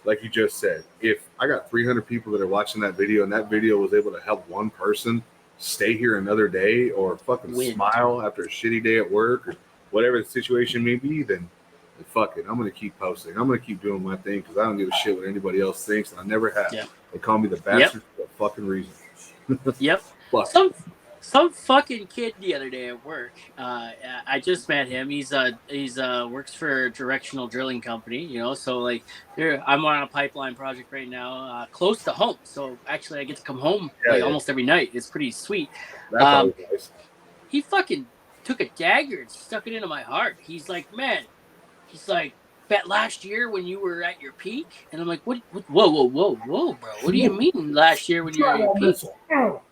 Like you just said, if I got 300 people that are watching that video and that video was able to help one person stay here another day or fucking smile after a shitty day at work or whatever the situation may be, then fuck it. I'm going to keep posting. I'm going to keep doing my thing because I don't give a shit what anybody else thinks, and I never have. Yep. They call me the bastard for a fucking reason. Yep. Fuck. Some fucking kid the other day at work. I just met him. He's works for a directional drilling company. So like I'm on a pipeline project right now, close to home. So actually, I get to come home almost every night. It's pretty sweet. That's always nice. He fucking took a dagger and stuck it into my heart. He's like, man. He's like, bet last year when you were at your peak. And I'm like, what whoa, bro. What do you mean last year when you were at your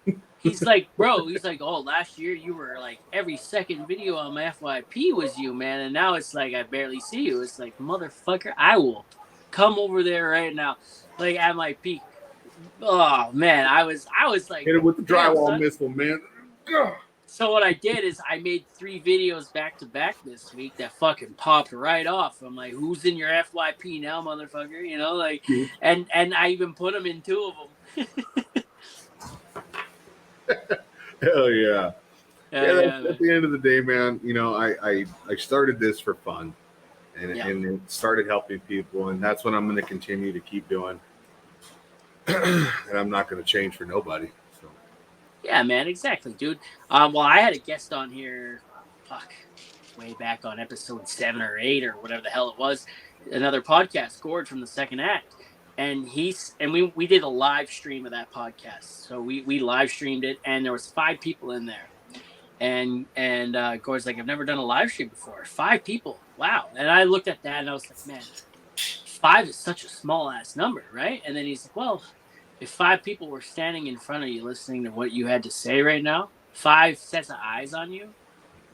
peak? He's like, oh, last year you were like every second video on my FYP was you, man. And now it's like I barely see you. It's like, motherfucker, I will come over there right now. Like at my peak. Oh man, I was like, hit it with the drywall son. missile, man. So what I did is I made 3 videos back to back this week that fucking popped right off. I'm like, who's in your FYP now, motherfucker? You know, like, and I even put them in 2 of them. Hell yeah. Yeah, at the end of the day, man, you know, I started this for fun, and it started helping people, and that's what I'm going to continue to keep doing. And I'm not going to change for nobody. So. Yeah, man, exactly, dude. Well, I had a guest on here, way back on episode 7 or 8 or whatever the hell it was, another podcast, Gord from the Second Act, and we did a live stream of that podcast. So we live streamed it, and there was 5 people in there, and Gord's like, I've never done a live stream before. 5 people, wow. And I looked at that and I was like, man, 5 is such a small ass number, right? And then he's like, well, if 5 people were standing in front of you listening to what you had to say right now, 5 sets of eyes on you,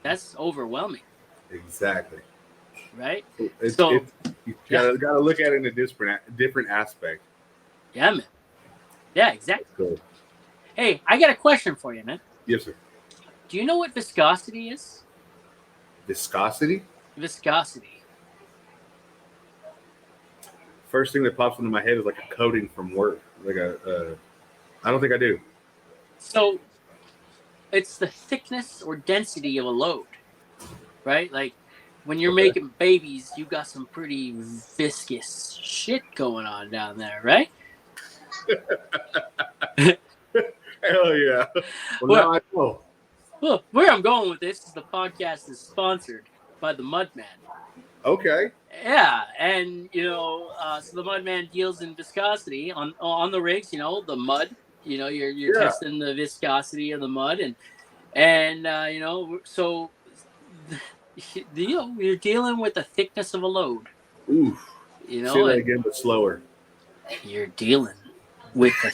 that's overwhelming. Exactly. Right? You gotta look at it in a different aspect. Yeah, man. Yeah, exactly. Cool. Hey, I got a question for you, man. Yes, sir. Do you know what viscosity is? Viscosity? Viscosity. First thing that pops into my head is like a coating from work. Like I don't think I do. So it's the thickness or density of a load, right? Like when you're making babies, you got some pretty viscous shit going on down there, right? Hell yeah. Well, now I know. Well, where I'm going with this is the podcast is sponsored by the Mudman. Okay. Yeah, and so the Mudman deals in viscosity on the rigs. You know, the mud. You know, you're testing the viscosity of the mud, and so you're dealing with the thickness of a load. Oof. You know, say that again, but slower. You're dealing with the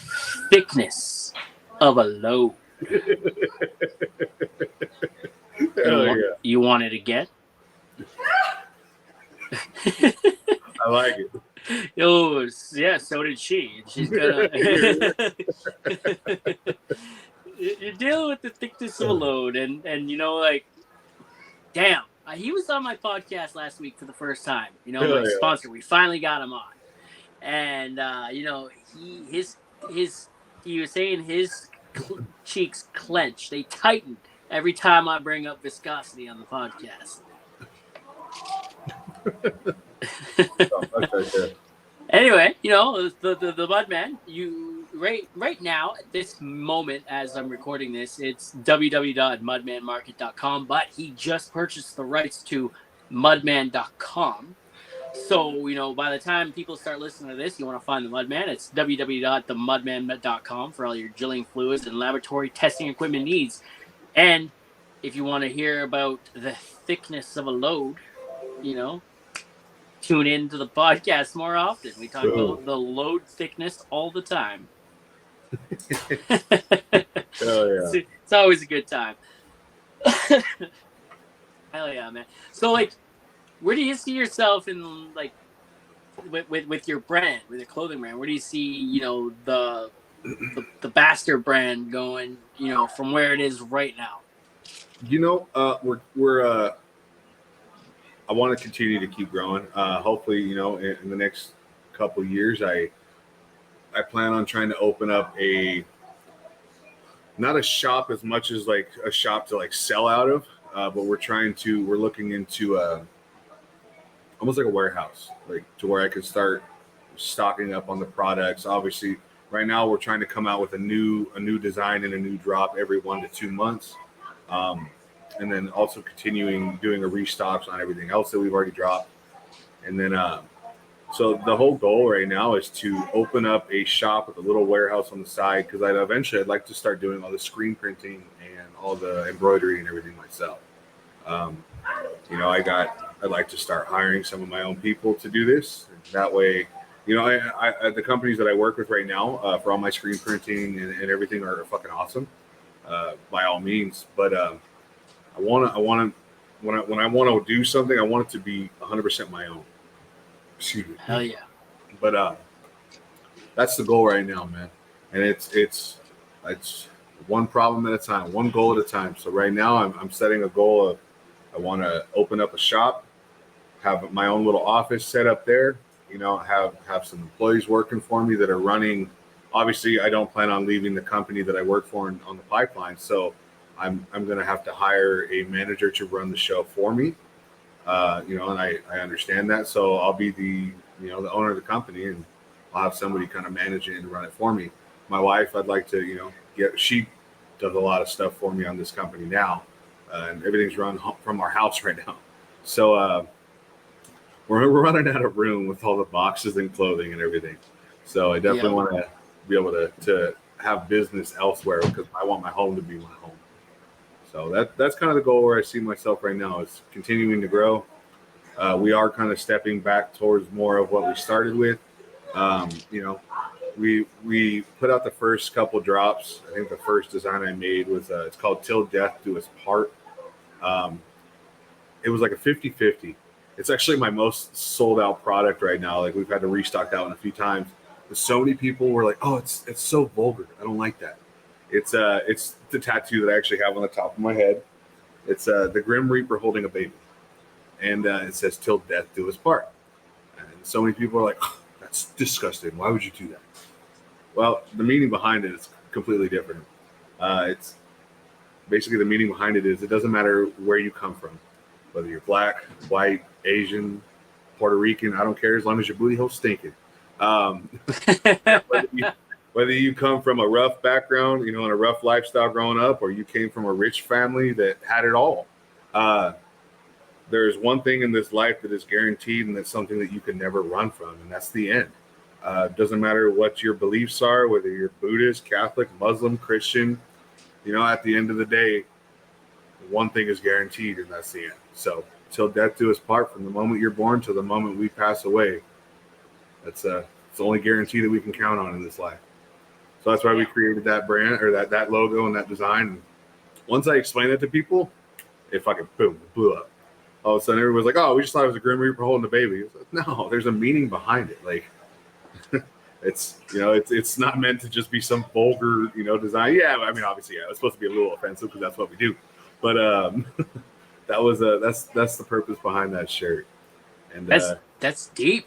thickness of a load. You wanted to get? I like it. Oh, yeah, so did she. She's gonna. You're dealing with the thickness of a load, and like, damn, he was on my podcast last week for the first time. You know, my sponsor. We finally got him on, and he was saying his cheeks clench, they tighten every time I bring up viscosity on the podcast. Anyway, the Mudman, you right now at this moment as I'm recording this, it's www.mudmanmarket.com, but he just purchased the rights to mudman.com. So, by the time people start listening to this, you want to find the Mudman, it's www.themudman.com for all your drilling fluids and laboratory testing equipment needs. And if you want to hear about the thickness of a load, tune in to the podcast more often. We talk about the load thickness all the time. It's always a good time. Hell yeah, man. So, where do you see yourself in, with your brand, with your clothing brand? Where do you see, the Bastard brand going, from where it is right now? We're I want to continue to keep growing. Hopefully, in the next couple of years, I plan on trying to open up not a shop as much as like a shop to sell out of, but we're looking into almost like a warehouse, to where I could start stocking up on the products. Obviously, right now we're trying to come out with a new design and a new drop every 1 to 2 months. And then also continuing doing a restocks on everything else that we've already dropped. And then, so the whole goal right now is to open up a shop with a little warehouse on the side, because I'd like to start doing all the screen printing and all the embroidery and everything myself. I got I'd like to start hiring some of my own people to do this. That way, you know, the companies that I work with right now for all my screen printing and everything are fucking awesome, by all means. But when I want to do something, I want it to be 100% my own. Excuse me. Hell yeah. But that's the goal right now, man. And it's one problem at a time, one goal at a time. So right now, I'm setting a goal of I want to open up a shop, have my own little office set up there. You know, have some employees working for me that are running. Obviously, I don't plan on leaving the company that I work for on the pipeline, so I'm going to have to hire a manager to run the show for me. You know, and I understand that, so I'll be the owner of the company, and I'll have somebody kind of manage it and run it for me. My wife, I'd like to she does a lot of stuff for me on this company now, and everything's run from our house right now. So we're running out of room with all the boxes and clothing and everything. So I definitely want to be able to have business elsewhere because I want my home to be my home. So that's kind of the goal where I see myself right now is continuing to grow. We are kind of stepping back towards more of what we started with. You know, we put out the first couple drops. I think the first design I made was it's called Till Death Do Us Part. It was like a 50-50. It's actually my most sold out product right now. Like we've had to restock that one a few times. But so many people were like, "Oh, it's so vulgar. I don't like that." It's the tattoo that I actually have on the top of my head. It's the Grim Reaper holding a baby, and it says "Till death do us part." And so many people are like, oh, "That's disgusting. Why would you do that?" Well, the meaning behind it is completely different. It's basically the meaning behind it is it doesn't matter where you come from, whether you're black, white, Asian, Puerto Rican. I don't care as long as your booty hole's stinking. Whether you come from a rough background, you know, in a rough lifestyle growing up, or you came from a rich family that had it all, there's one thing in this life that is guaranteed, and that's something that you can never run from, and that's the end. Doesn't matter what your beliefs are, whether you're Buddhist, Catholic, Muslim, Christian, you know, at the end of the day, one thing is guaranteed, and that's the end. So, till death do us part, from the moment you're born to the moment we pass away, that's it's the only guarantee that we can count on in this life. So that's why we created that brand or that logo and that design. And once I explained it to people, it fucking boom, it blew up. All of a sudden, everybody's like, "Oh, we just thought it was a Grim Reaper holding a baby." Like, no, there's a meaning behind it. Like, it's not meant to just be some vulgar, design. Yeah, I mean, obviously, yeah, it's supposed to be a little offensive because that's what we do. But that's the purpose behind that shirt. And that's deep,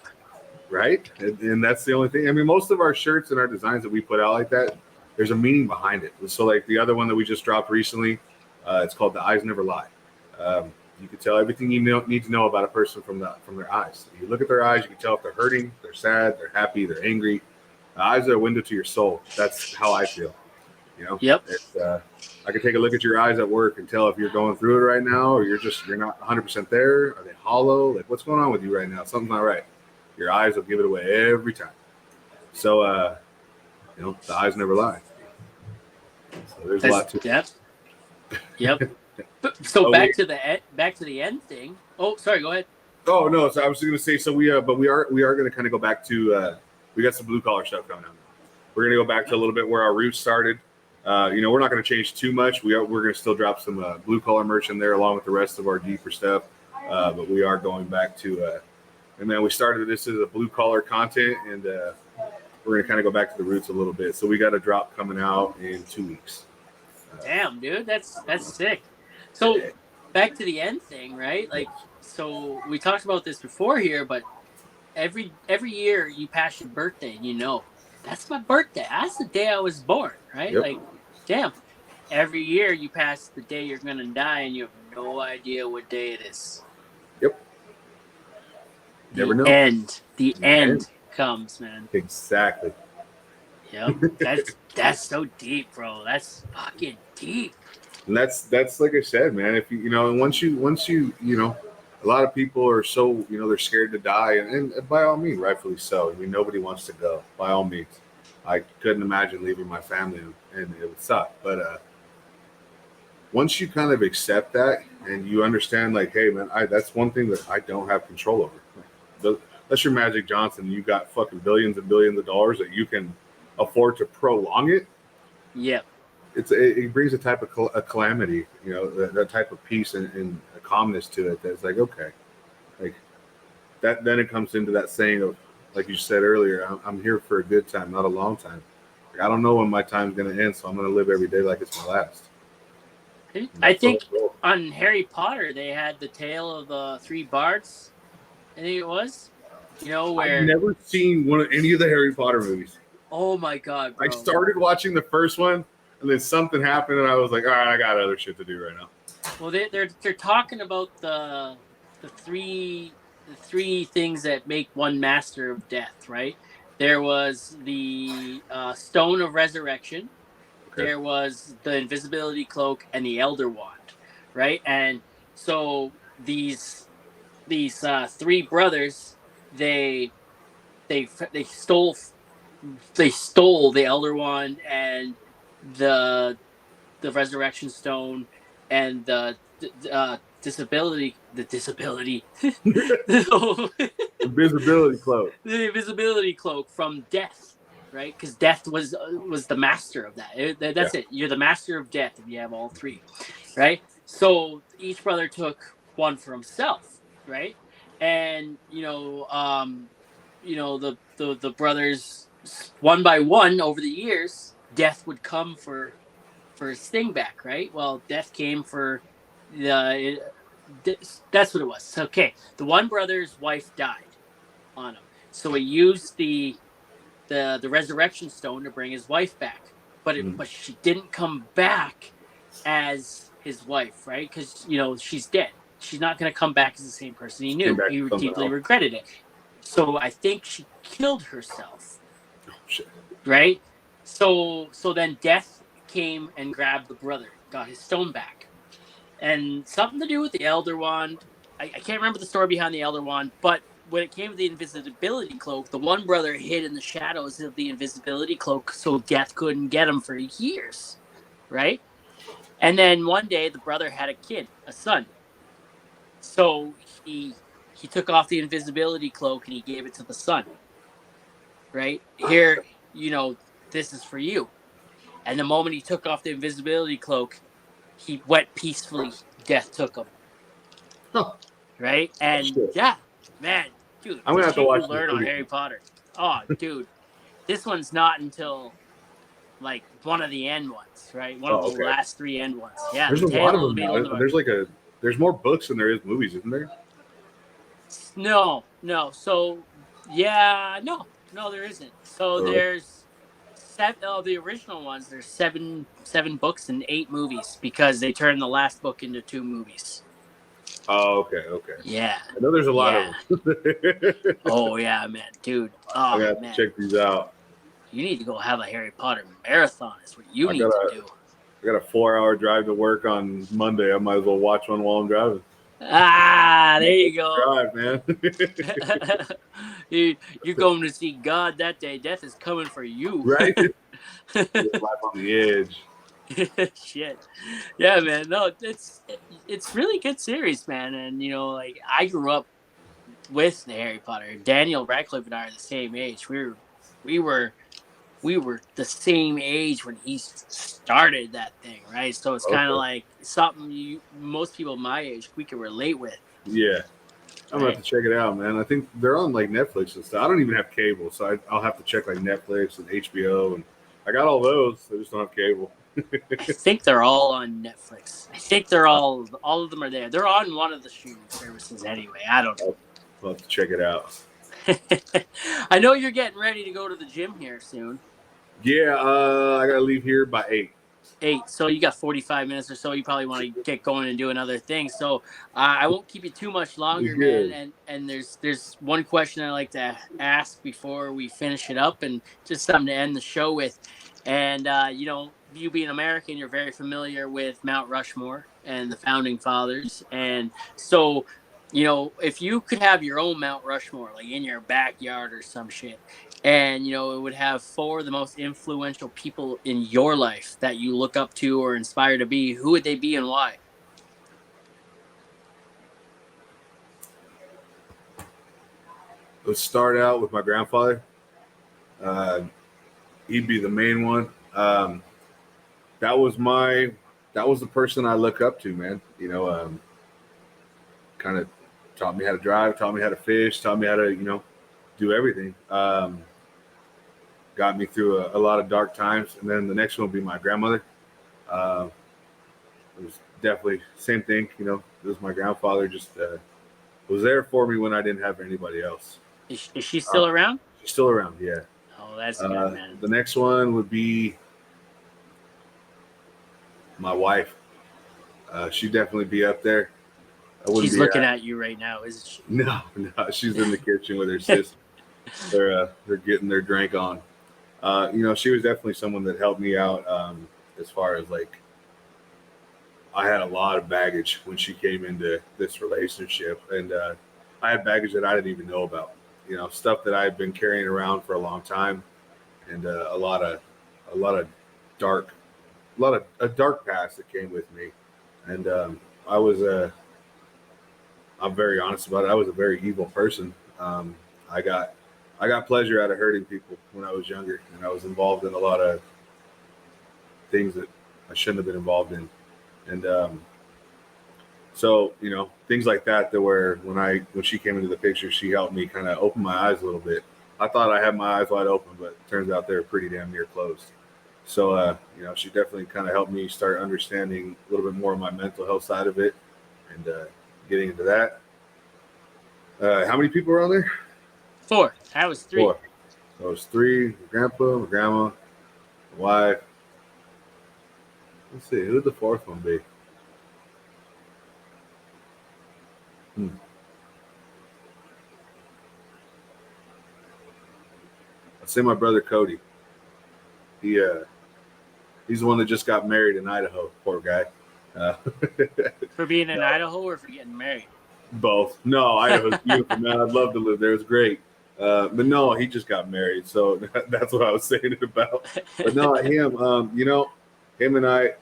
right? And that's the only thing. I mean, most of our shirts and our designs that we put out like that, there's a meaning behind it. So, like the other one that we just dropped recently, it's called "The Eyes Never Lie." You can tell everything you need to know about a person from their eyes. You look at their eyes, you can tell if they're hurting, they're sad, they're happy, they're angry. The eyes are a window to your soul. That's how I feel. Yep. I can take a look at your eyes at work and tell if you're going through it right now, or you're not 100% there. Are they hollow? Like, what's going on with you right now? Something's not right. Your eyes will give it away every time. So, the eyes never lie. So there's a lot to it. Yep. So back to the end thing. Oh, sorry. Go ahead. Oh no, so I was going to say, so we are going to kind of go back to we got some blue collar stuff coming out. We're going to go back to a little bit where our roots started. We're not going to change too much. We're going to still drop some blue collar merch in there along with the rest of our deeper stuff. But we are going back to, and then we started this as a blue collar content, and we're going to kind of go back to the roots a little bit. So we got a drop coming out in 2 weeks. Damn, dude, that's sick. So back to the end thing, right? Like, so we talked about this before here, but every year you pass your birthday, and that's my birthday. That's the day I was born, right? Yep. Like, damn. Every year you pass the day you're gonna die, and you have no idea what day it is. Yep. Never know. The end comes, man. Exactly. Yep. That's so deep, bro. That's fucking deep. And that's like I said, man. If and once you a lot of people are so they're scared to die, and by all means, rightfully so. I mean, nobody wants to go. By all means, I couldn't imagine leaving my family, and it would suck. But once you kind of accept that and you understand, like, hey man, that's one thing that I don't have control over. Unless you're Magic Johnson, you got fucking billions and billions of dollars that you can afford to prolong it. Yeah. It brings a type of a calamity, you know, that type of peace and a calmness to it. That's like, okay, like that. Then it comes into that saying of, like you said earlier, I'm here for a good time, not a long time. Like, I don't know when my time's going to end, so I'm going to live every day like it's my last. I think on Harry Potter they had the tale of the three bards. I think it was. You know where I've never seen any of the Harry Potter movies. Oh my god, bro! I started watching the first one, and then something happened, and I was like, all right, I got other shit to do right now. Well, they're talking about the three things that make one master of death, right? There was the stone of resurrection. Okay. There was the invisibility cloak and the elder wand, right? And so these three brothers, they they stole they stole the elder wand and the resurrection stone and the disability Invisibility cloak. the invisibility cloak from death, right? Because death was the master of that. That's it. You're the master of death if you have all three, right? So each brother took one for himself, right? And the brothers, one by one over the years, death would come for Sting back, right? Well, death came for the. That's what it was. Okay, the one brother's wife died on him, so he used the resurrection stone to bring his wife back, but she didn't come back as his wife, right? Because she's dead. She's not going to come back as the same person he knew. He deeply regretted it. So I think she killed herself. Oh, shit. Right? So then death came and grabbed the brother, got his stone back. And something to do with the Elder Wand. I can't remember the story behind the Elder Wand, but when it came to the invisibility cloak, the one brother hid in the shadows of the invisibility cloak so death couldn't get him for years. Right? And then one day the brother had a kid, a son. So he took off the invisibility cloak and he gave it to the son. Right? Here, this is for you. And the moment he took off the invisibility cloak, he went peacefully. Death took him. Huh. Right? And yeah, man, dude, I'm gonna have to watch you learn on Harry Potter. Oh, dude, this one's not until like one of the end ones, right? One of the last three end ones. Yeah, there's a lot of them now. There's more books than there is movies, isn't there? No. So yeah, no, there isn't. So there's the original ones. There's seven books and 8 movies because they turned the last book into 2 movies. Oh, okay. Yeah. I know there's a lot of them. Oh yeah, man, dude. Oh, I got to check these out. You need to go have a Harry Potter marathon. Is what you need to do. I got a 4-hour drive to work on Monday. I might as well watch one while I'm driving. Ah, there you go. Drive, man. You're going to see God that day. Death is coming for you. Right? Life on the edge. Shit. Yeah, man. No, it's really good series, man. And like I grew up with the Harry Potter. Daniel Radcliffe and I are the same age. We were the same age when he started that thing, right? So it's kind of like something most people my age we can relate with. Yeah. I'm gonna have to check it out, man. I think they're on like Netflix and stuff. I don't even have cable, so I'll have to check like Netflix and HBO, and I got all those. I just don't have cable. I think they're all on Netflix. I think they're all of them are there. They're on one of the streaming services anyway. I don't know. I'll have to check it out. I know you're getting ready to go to the gym here soon. Yeah, I gotta leave here by 8. So you got 45 minutes or so. You probably want to get going and do another thing. So I won't keep you too much longer, man. And there's one question I like to ask before we finish it up, and just something to end the show with. And you being American, you're very familiar with Mount Rushmore and the founding fathers. And so, if you could have your own Mount Rushmore, like in your backyard or some shit, and it would have four of the most influential people in your life that you look up to or inspire to be, who would they be and why? Let's start out with my grandfather. Uh, he'd be the main one. That was the person I look up to, man. Kind of taught me how to drive, taught me how to fish, taught me how to do everything. Got me through a lot of dark times. And then the next one would be my grandmother. Uh, it was definitely same thing. It was my grandfather. Just was there for me when I didn't have anybody else. Is she Uh, still around? she's still around, yeah. Oh, that's good, man. The next one would be my wife. She'd definitely be up there. I wouldn't She's be looking at you right now, isn't she? No, she's in the kitchen with her sister. They're getting their drink on. She was definitely someone that helped me out as far as like I had a lot of baggage when she came into this relationship, and I had baggage that I didn't even know about. Stuff that I had been carrying around for a long time, and a lot of dark, a dark past that came with me, and I was I'm very honest about it. I was a very evil person. I got pleasure out of hurting people when I was younger, and I was involved in a lot of things that I shouldn't have been involved in, and so things like that. That where when she came into the picture, she helped me kind of open my eyes a little bit. I thought I had my eyes wide open, but it turns out they're pretty damn near closed. So she definitely kind of helped me start understanding a little bit more of my mental health side of it, and getting into that. How many people were on there? Four. That was three. Four. So it was three: my grandpa, my grandma, my wife. Let's see, who would the fourth one be? I'd say my brother Cody. He's the one that just got married in Idaho. Poor guy. Uh, For being in Idaho or for getting married? Both. No, Idaho's beautiful, man. I'd love to live there. It's great. But no, he just got married, so that's what I was saying it about. But no, him. Him and I,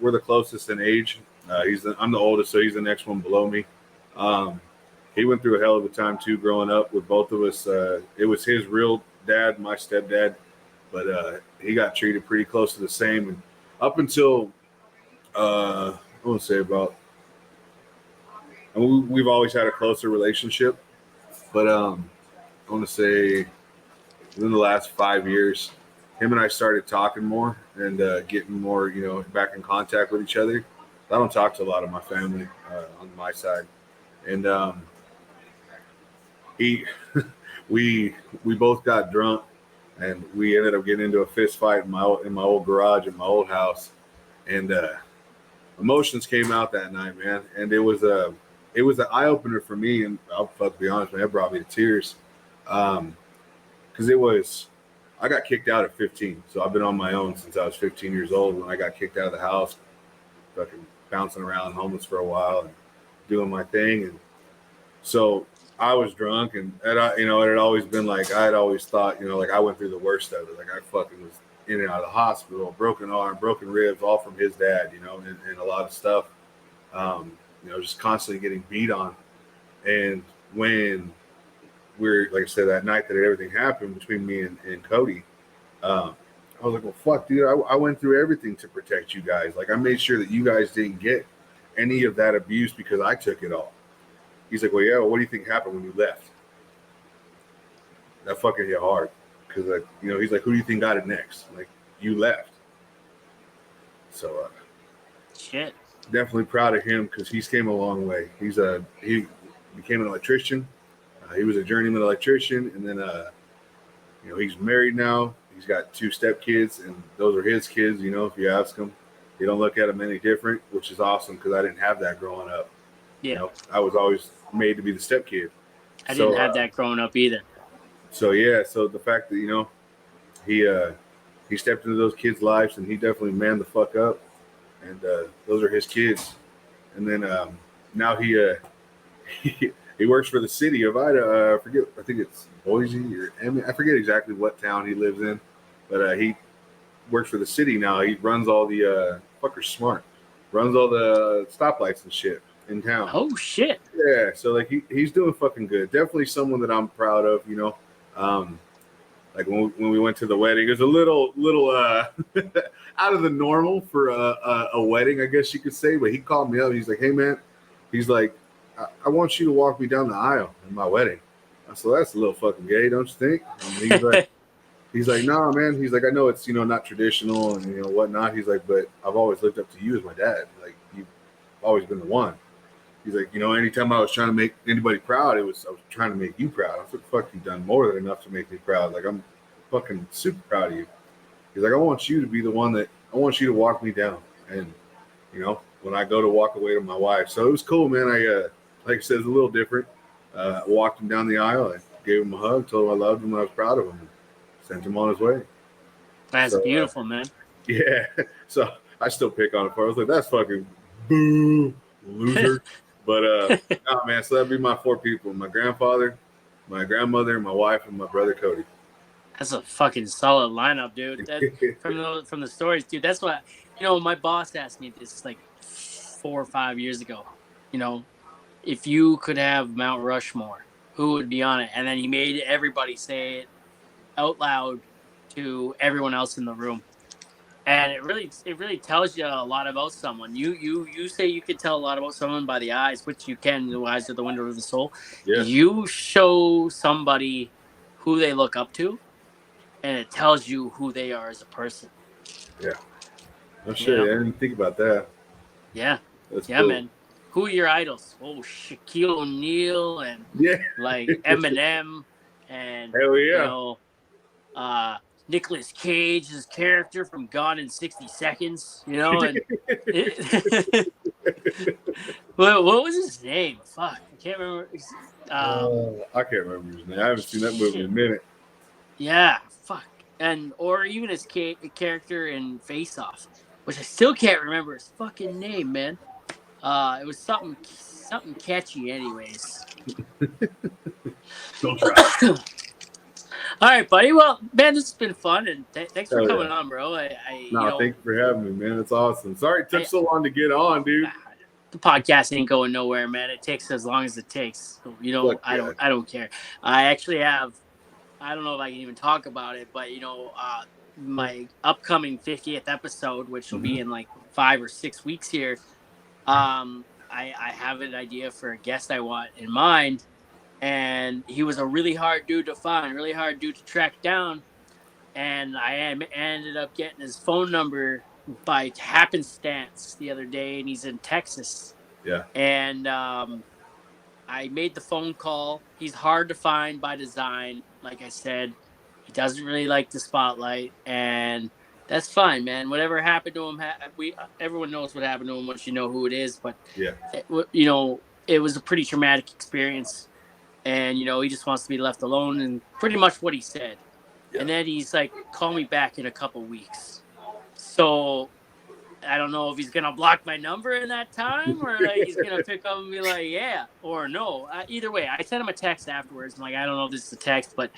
we're the closest in age. I'm the oldest, so he's the next one below me. He went through a hell of a time too, growing up with both of us. It was his real dad, my stepdad, but he got treated pretty close to the same. And up until I want to say about, and we've always had a closer relationship, but I want to say within the last 5 years, him and I started talking more and getting more, back in contact with each other. I don't talk to a lot of my family on my side, and he, we both got drunk, and we ended up getting into a fist fight in my old garage in my old house, and emotions came out that night, man, and it was an eye opener for me, and I'll be honest, man, it brought me to tears, because I got kicked out at 15, so I've been on my own since I was 15 years old. When I got kicked out of the house, fucking bouncing around homeless for a while and doing my thing, and so I was drunk, and it had always been like I had always thought, like I went through the worst of it, like I fucking was in and out of the hospital, broken arm, broken ribs, all from his dad, and a lot of stuff, just constantly getting beat on, and when we're like I said that night that everything happened between me and Cody, I was like, well, fuck, dude, I went through everything to protect you guys. Like I made sure that you guys didn't get any of that abuse because I took it all. He's like, well, yeah, well, what do you think happened when you left? That fucking hit hard because, he's like, who do you think got it next? Like, you left. So, shit. Definitely proud of him because he's came a long way. He became an electrician. He was a journeyman electrician, and then, he's married now. He's got 2 stepkids, and those are his kids. If you ask him, he don't look at them any different, which is awesome because I didn't have that growing up. Yeah. I was always made to be the stepkid. I didn't have that growing up either. So yeah, so the fact that he stepped into those kids' lives and he definitely manned the fuck up, and those are his kids. And then now he He works for the city of Idaho. I forget. I think it's Boise or I forget exactly what town he lives in, but he works for the city now. He runs all the fucker's smart, runs all the stoplights and shit in town. Oh shit. Yeah, so like he's doing fucking good. Definitely someone that I'm proud of. You know, like when we went to the wedding, it was a little out of the normal for a wedding, I guess you could say. But he called me up. He's like, "Hey man," he's like, I want you to walk me down the aisle in my wedding." I said, "That's a little fucking gay, don't you think?" And he's like, "Nah, man." He's like, "I know it's not traditional and whatnot." He's like, "But I've always looked up to you as my dad. Like you've always been the one." He's like, anytime I was trying to make anybody proud, I was trying to make you proud. I said, "Fuck, you've done more than enough to make me proud. Like I'm fucking super proud of you." He's like, "I want you to be the one I want you to walk me down." And when I go to walk away to my wife, so it was cool, man. I like I said, it's a little different. I walked him down the aisle. I gave him a hug, told him I loved him, and I was proud of him, and sent him on his way. That's beautiful, man. Yeah. So I still pick on it for. I was like, "That's fucking boo, loser." But nah, man. So that'd be my 4 people: my grandfather, my grandmother, my wife, and my brother Cody. That's a fucking solid lineup, dude. That from the stories, dude. That's what my boss asked me this like 4 or 5 years ago. If you could have Mount Rushmore, who would be on it? And then he made everybody say it out loud to everyone else in the room. And it really tells you a lot about someone. You say you could tell a lot about someone by the eyes, which you can. The eyes are the window of the soul. Yeah. You show somebody who they look up to, and it tells you who they are as a person. Yeah. I'm sure. I didn't think about that. Yeah. That's yeah, cool. man. Who are your idols? Oh, Shaquille O'Neal and like Eminem and hell yeah. Nicolas Cage's character from Gone in 60 Seconds, and what was his name? Fuck, I can't remember. I can't remember his name. I haven't seen that movie in a minute. Yeah, fuck. Or even his character in Face Off, which I still can't remember his fucking name, man. It was something catchy, anyways. Don't try. All right, buddy. Well, man, this has been fun, and thanks for coming on, bro. Thank you for having me, man. It's awesome. Sorry it took so long to get on, dude. The podcast ain't going nowhere, man. It takes as long as it takes. I don't care. I actually have. I don't know if I can even talk about it, but my upcoming 50th episode, which will be in like 5 or 6 weeks here. I have an idea for a guest I want in mind. And he was a really hard dude to find, really hard dude to track down. And I ended up getting his phone number by happenstance the other day, and he's in Texas. Yeah. And I made the phone call. He's hard to find by design. Like I said, he doesn't really like the spotlight, and that's fine, man. Whatever happened to him, everyone knows what happened to him once you know who it is. But it was a pretty traumatic experience. And, he just wants to be left alone, and pretty much what he said. Yeah. And then he's like, call me back in a couple weeks. So I don't know if he's going to block my number in that time, or like he's going to pick up and be like, yeah, or no. Either way, I sent him a text afterwards. I'm like, I don't know if this is a text, but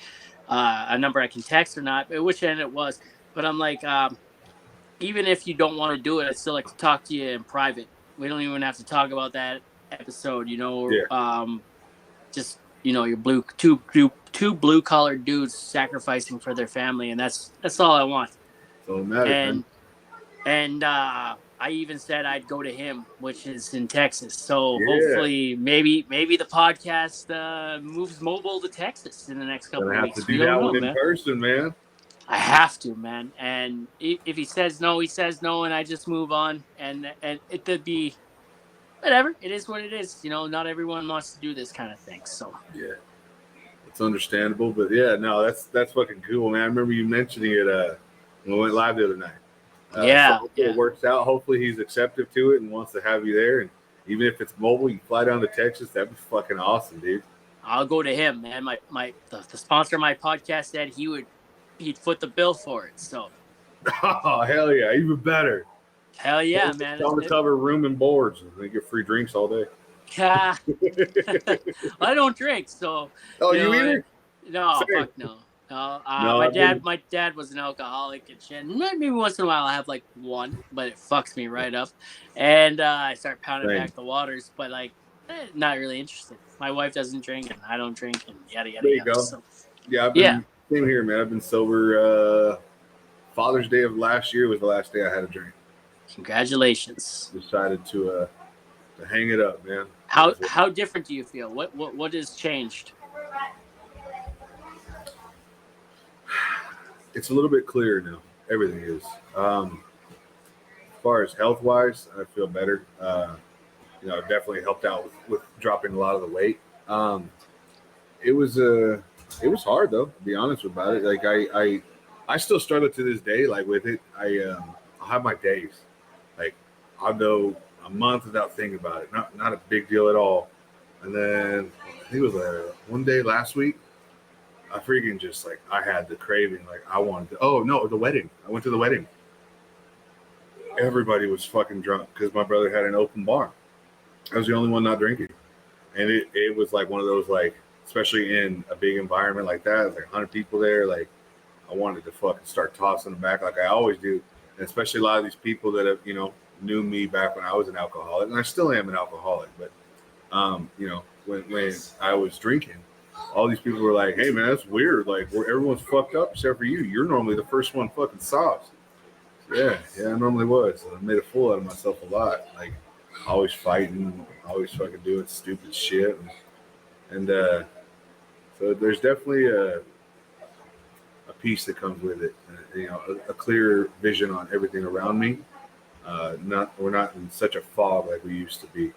a number I can text or not, which end it was. But I'm like, even if you don't want to do it, I'd still like to talk to you in private. We don't even have to talk about that episode, just your two blue collar dudes sacrificing for their family, and that's all I want. So matters, and I even said I'd go to him, which is in Texas. So hopefully, maybe the podcast moves mobile to Texas in the next couple of weeks. Have to do that one in person, man. I have to, man. And if he says no, he says no, and I just move on. And it could be. Whatever, it is what it is. Not everyone wants to do this kind of thing. So yeah, it's understandable, but yeah, no, that's fucking cool, man. I remember you mentioning it when we went live the other night. So it works out. Hopefully, he's acceptive to it and wants to have you there. And even if it's mobile, you fly down to Texas. That'd be fucking awesome, dude. I'll go to him, man. The sponsor of my podcast said he'd foot the bill for it. So, oh hell yeah, even better. Hell yeah, man! Tell them to cover room and boards, and they get free drinks all day. Yeah. I don't drink, so Oh, you you know, either? no, Same. fuck no. No, No, I've been. my dad was an alcoholic and shit. And maybe once in a while I have like one, but it fucks me right up. And I start pounding Same. back the waters, but like, not really interested. My wife doesn't drink, and I don't drink, and yada yada There you yada. go. So Yeah, I've yeah, been same here, man. I've been sober. Father's Day of last year was the last day I had a drink. congratulations. Decided to hang it up, man. How different do you feel? What has changed? It's a little bit clearer now. Everything is. As far as health wise, I feel better. It definitely helped out with dropping a lot of the weight. It was it was hard though, to be honest about it. Like I still struggle to this day. Like with it, I'll have my days. Like I'll go a month without thinking about it. Not a big deal at all. And then I think it was one day last week. I freaking just like I had the craving. Like I wanted to. Oh no, the wedding. I went to the wedding. Everybody was fucking drunk because my brother had an open bar. I was the only one not drinking, and it was like one of those like, especially in a big environment like that, it's like 100 people there. Like I wanted to fucking start tossing them back like I always do, and especially a lot of these people that have knew me back when I was an alcoholic, and I still am an alcoholic, but when I was drinking, all these people were like, "Hey man, that's weird. Like where everyone's fucked up except for you. You're normally the first one fucking sobs." Yeah, I normally was. I made a fool out of myself a lot. Like always fighting, always fucking doing stupid shit, and so there's definitely a peace that comes with it. A clear vision on everything around me. We're not in such a fog like we used to be,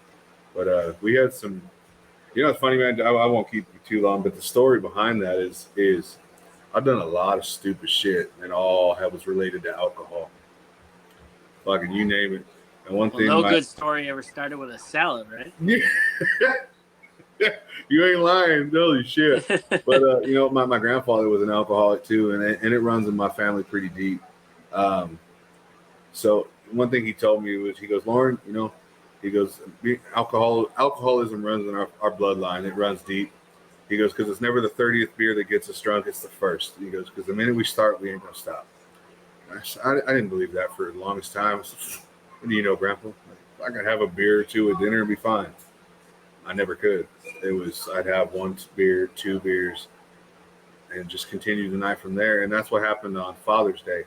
but we had some. It's funny, man. I won't keep you too long, but the story behind that is I've done a lot of stupid shit, and all was related to alcohol. Fucking you name it. And one Well, thing, no good story ever started with a salad, right? you ain't lying, holy shit. But my grandfather was an alcoholic too, and it runs in my family pretty deep. So one thing he told me was, he goes, Lauren, he goes, alcoholism runs in our bloodline. It runs deep. He goes, because it's never the 30th beer that gets us drunk, it's the first. He goes, because the minute we start, we ain't gonna stop. I didn't believe that for the longest time. What do you know, Grandpa? Like, I could have a beer or two at dinner and be fine. I never could. I'd have one beer, two beers, and just continue the night from there. And that's what happened on Father's Day.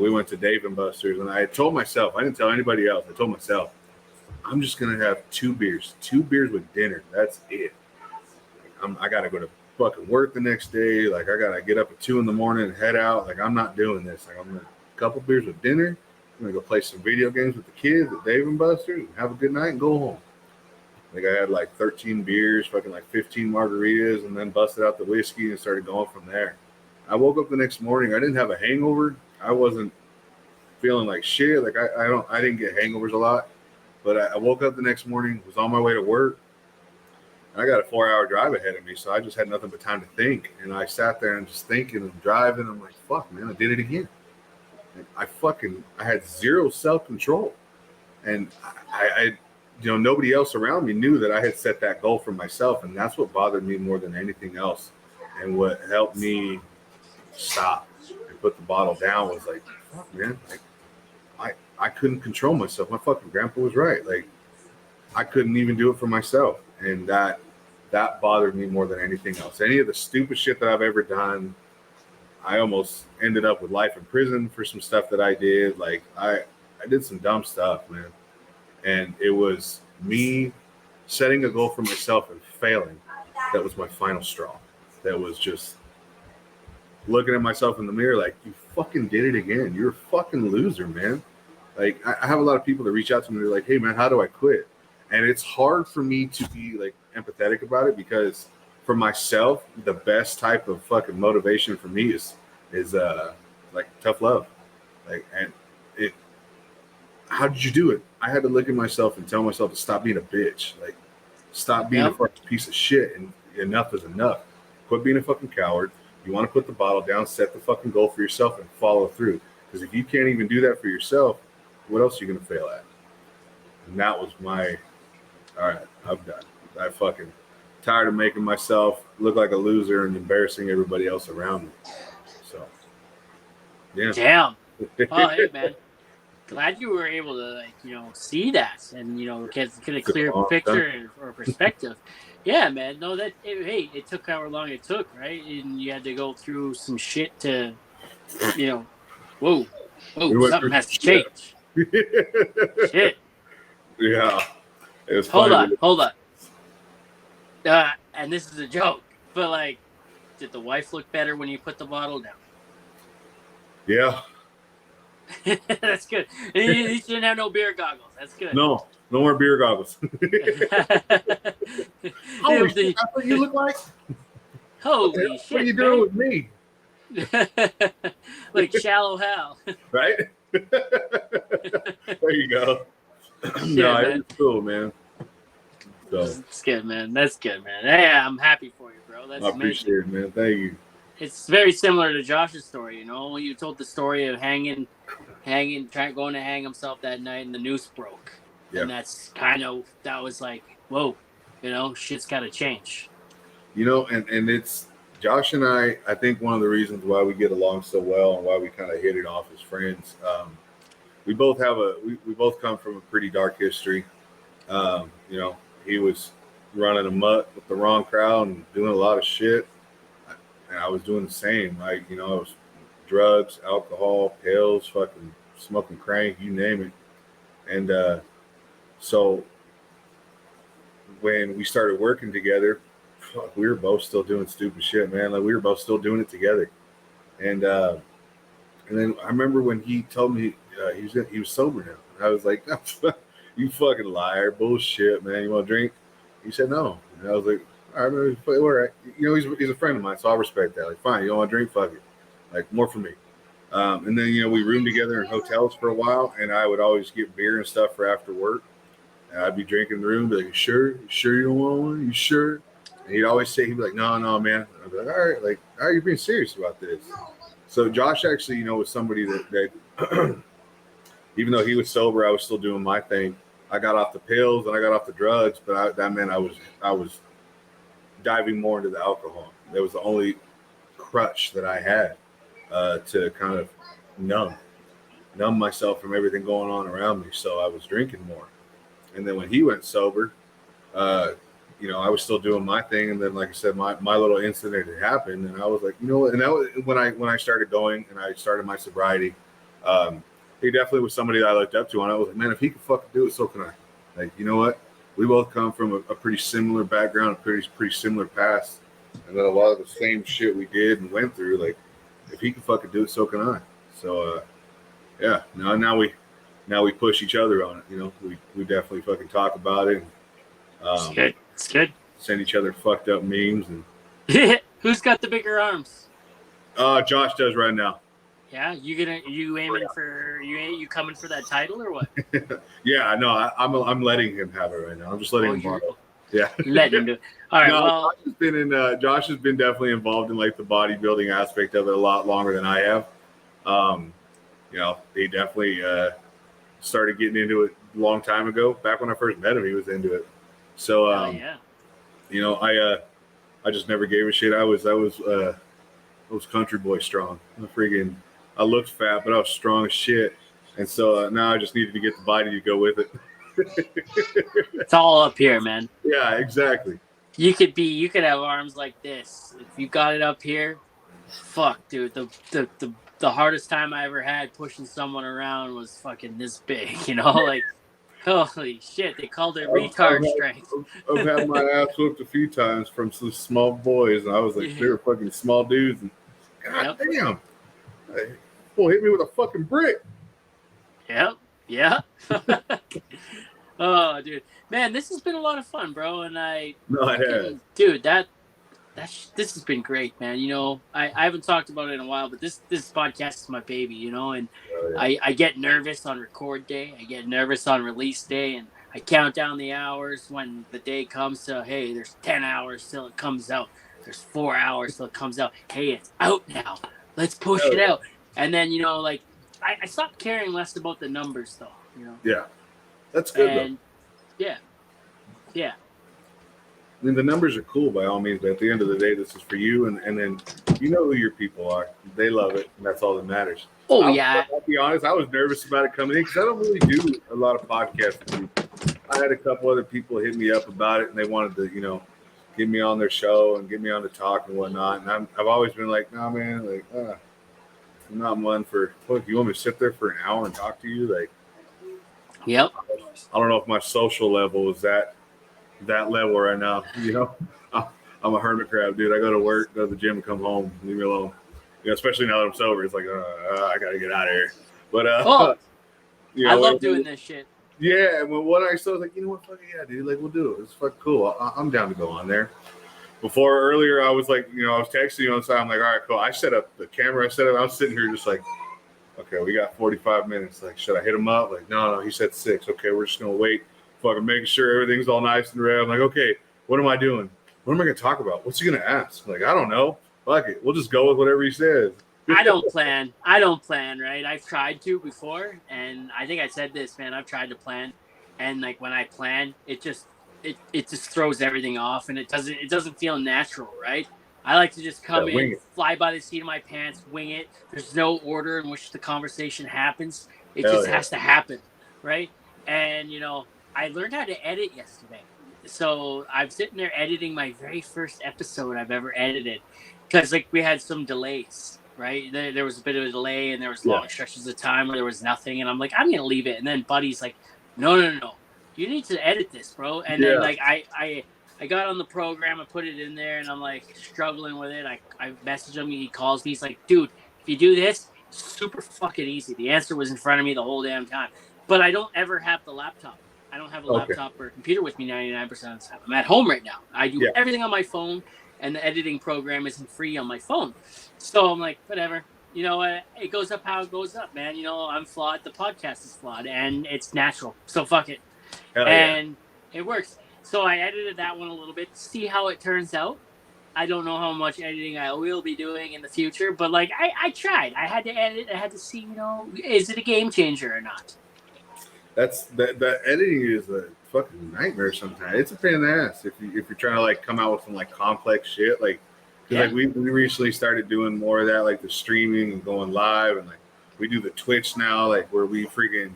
We went to Dave and Buster's, and I told myself, I didn't tell anybody else. I told myself, I'm just gonna have two beers with dinner. That's it. I gotta go to fucking work the next day. Like I gotta get up at 2 a.m. and head out. Like I'm not doing this. Like I'm gonna a couple beers with dinner. I'm gonna go play some video games with the kids at Dave and Buster's and have a good night and go home. Like I had like 13 beers, fucking like 15 margaritas, and then busted out the whiskey and started going from there. I woke up the next morning. I didn't have a hangover. I wasn't feeling like shit. Like I didn't get hangovers a lot, but I woke up the next morning, was on my way to work. I got a 4-hour drive ahead of me, so I just had nothing but time to think. And I sat there and just thinking and driving. I'm like, fuck, man, I did it again. And I had zero self-control. And I nobody else around me knew that I had set that goal for myself. And that's what bothered me more than anything else. And what helped me stop and put the bottle down was like, fuck, man, like I couldn't control myself. My fucking grandpa was right. Like I couldn't even do it for myself. And that bothered me more than anything else. Any of the stupid shit that I've ever done, I almost ended up with life in prison for some stuff that I did. Like I did some dumb stuff, man. And it was me setting a goal for myself and failing. That was my final straw. That was just looking at myself in the mirror like, you fucking did it again. You're a fucking loser, man. Like I have a lot of people that reach out to me. They're like, hey man, how do I quit? And it's hard for me to be like empathetic about it, because for myself, the best type of fucking motivation for me is like tough love. Like, and it, how did you do it? I had to look at myself and tell myself to stop being a bitch. Like, stop being a fucking piece of shit, and enough is enough. Quit being a fucking coward. You want to put the bottle down, set the fucking goal for yourself, and follow through. Because if you can't even do that for yourself, what else are you going to fail at? And that was my All right, I'm done. I fucking tired of making myself look like a loser and embarrassing everybody else around me. So, yeah. Damn. Oh, hey, man. Glad you were able to, like, see that and, get a It's been a clear long time. picture or perspective. Yeah, man. No, hey, it took however long it took, right? And you had to go through some shit to, you know, whoa, We went something through some has to change. shit. Shit. Yeah, it was Hold funny. on, hold on. And this is a joke, but like, did the wife look better when you put the bottle down? Yeah. That's good. You didn't have no beer goggles. That's good. No more beer goggles. Holy shit, that's what you look like? Holy What are shit, you doing man. with me? Like Shallow Hal. Right? There you go. No, Shit, it man. was cool, man. So It's good, man. That's good, man. Hey, I'm happy for you, bro. I That's amazing. appreciate it, man. Thank you. It's very similar to Josh's story. You told the story of going to hang himself that night, and the noose broke, Yeah. and that was like, whoa, shit's got to change. And it's Josh and I think one of the reasons why we get along so well and why we kind of hit it off as friends. We both we both come from a pretty dark history. He was running amok with the wrong crowd and doing a lot of shit, and I was doing the same. I was drugs, alcohol, pills, fucking smoking crank, you name it. And so when we started working together, fuck, we were both still doing stupid shit, man. Like we were both still doing it together. And then I remember when he told me he was sober now. I was like, "You fucking liar, bullshit, man. You want to drink?" He said no, and I was like, "All right, man, all right." He's a friend of mine, so I respect that. Like, fine, you don't want to drink, fuck it. Like more for me. And then we roomed together in hotels for a while, and I would always get beer and stuff for after work. And I'd be drinking in the room, be like, you sure you don't want one? You sure? And he'd be like, no, man. I'd be like, all right, you're being serious about this. So Josh actually, was somebody that even though he was sober, I was still doing my thing. I got off the pills and I got off the drugs, but that meant I was diving more into the alcohol. That was the only crutch that I had to kind of numb myself from everything going on around me. So I was drinking more. And then when he went sober, I was still doing my thing. And then, like I said, my little incident had happened, and I was like, you know what? And that was when I started going and I started my sobriety. He definitely was somebody that I looked up to, and I was like, man, if he can fucking do it, so can I. Like, you know what? We both come from a pretty similar background, a pretty similar past, and then a lot of the same shit we did and went through. Like, if he can fucking do it, so can I. So, yeah. Now we push each other on it. We definitely fucking talk about it. And, It's good. Send each other fucked up memes and. Who's got the bigger arms? Josh does right now. Yeah, you aiming for you coming for that title or what? Yeah, no, I'm letting him have it right now. I'm just letting him model. Yeah, letting him do it. All right. Well, Josh has been definitely involved in like the bodybuilding aspect of it a lot longer than I have. He definitely started getting into it a long time ago. Back when I first met him, he was into it. So, yeah. I just never gave a shit. I was country boy strong. I looked fat, but I was strong as shit. And so now I just needed to get the body to go with it. It's all up here, man. Yeah, exactly. You could have arms like this. If you got it up here, fuck, dude. The hardest time I ever had pushing someone around was fucking this big, like holy shit, they called it retard strength. I've had my ass whooped a few times from some small boys, and I was like, they were fucking small dudes, and god damn, boy hit me with a fucking brick. Yep. Yeah. Oh, dude, man, this has been a lot of fun, bro. And dude, this has been great, man. I haven't talked about it in a while, but this podcast is my baby, and I get nervous on record day. I get nervous on release day, and I count down the hours when the day comes to, hey, there's 10 hours till it comes out. There's 4 hours till it comes out. Hey, it's out now. Let's push it out. And then, I stopped caring less about the numbers, though, Yeah. That's good, though. Yeah. Yeah. I mean, the numbers are cool by all means, but at the end of the day, this is for you, and then you know who your people are. They love it, and that's all that matters. Oh, yeah. I'll be honest, I was nervous about it coming in because I don't really do a lot of podcasts with people. I had a couple other people hit me up about it, and they wanted to, get me on their show and get me on to talk and whatnot. And I've always been like, nah, man, like, I'm not one for, look, you want me to sit there for an hour and talk to you? Like, yep. I don't know if my social level is that level right now. I'm a hermit crab, dude. I go to work, go to the gym, and come home. Leave me alone. Especially now that I'm sober, it's like I gotta get out of here. But I love doing this shit. Yeah, and when I saw, like, you know what, fuck yeah, dude, like, we'll do it. It's fucking cool. I'm down to go on there. Before earlier, I was like, I was texting you on the side. I'm like, all right, cool. I set up the camera. I was sitting here just like, okay, we got 45 minutes. Like, should I hit him up? Like, no, he said 6. Okay, we're just gonna wait. Fucking making sure everything's all nice and red. I'm like, okay, what am I doing? What am I gonna talk about? What's he gonna ask? Like, I don't know. Fuck it. We'll just go with whatever he says. I don't plan, right? I've tried to before, and I think I said this, man. I've tried to plan, and like when I plan, it just throws everything off, and it doesn't feel natural, right? I like to just come in, fly by the seat of my pants, wing it. There's no order in which the conversation happens. It just has to happen, right? And I learned how to edit yesterday. So I'm sitting there editing my very first episode I've ever edited, because like we had some delays, right? There was a bit of a delay, and there was long stretches of time where there was nothing, and I'm like, I'm gonna leave it. And then Buddy's like, no, you need to edit this, bro. And then like I got on the program, I put it in there, and I'm like struggling with it. I message him, he calls me, he's like, dude, if you do this, super fucking easy. The answer was in front of me the whole damn time. But I don't ever have the laptop. I don't have a laptop or a computer with me 99% of the time. I'm at home right now. I do everything on my phone, and the editing program isn't free on my phone. So I'm like, whatever. It goes up how it goes up, man. I'm flawed. The podcast is flawed, and it's natural. So fuck it. And it works. So I edited that one a little bit to see how it turns out. I don't know how much editing I will be doing in the future, but like I tried. I had to edit. I had to see, is it a game changer or not? That editing is a fucking nightmare sometimes. It's a pain in the ass if you're trying to like come out with some like complex shit. Like, like we recently started doing more of that, like the streaming and going live, and like we do the Twitch now, like where we freaking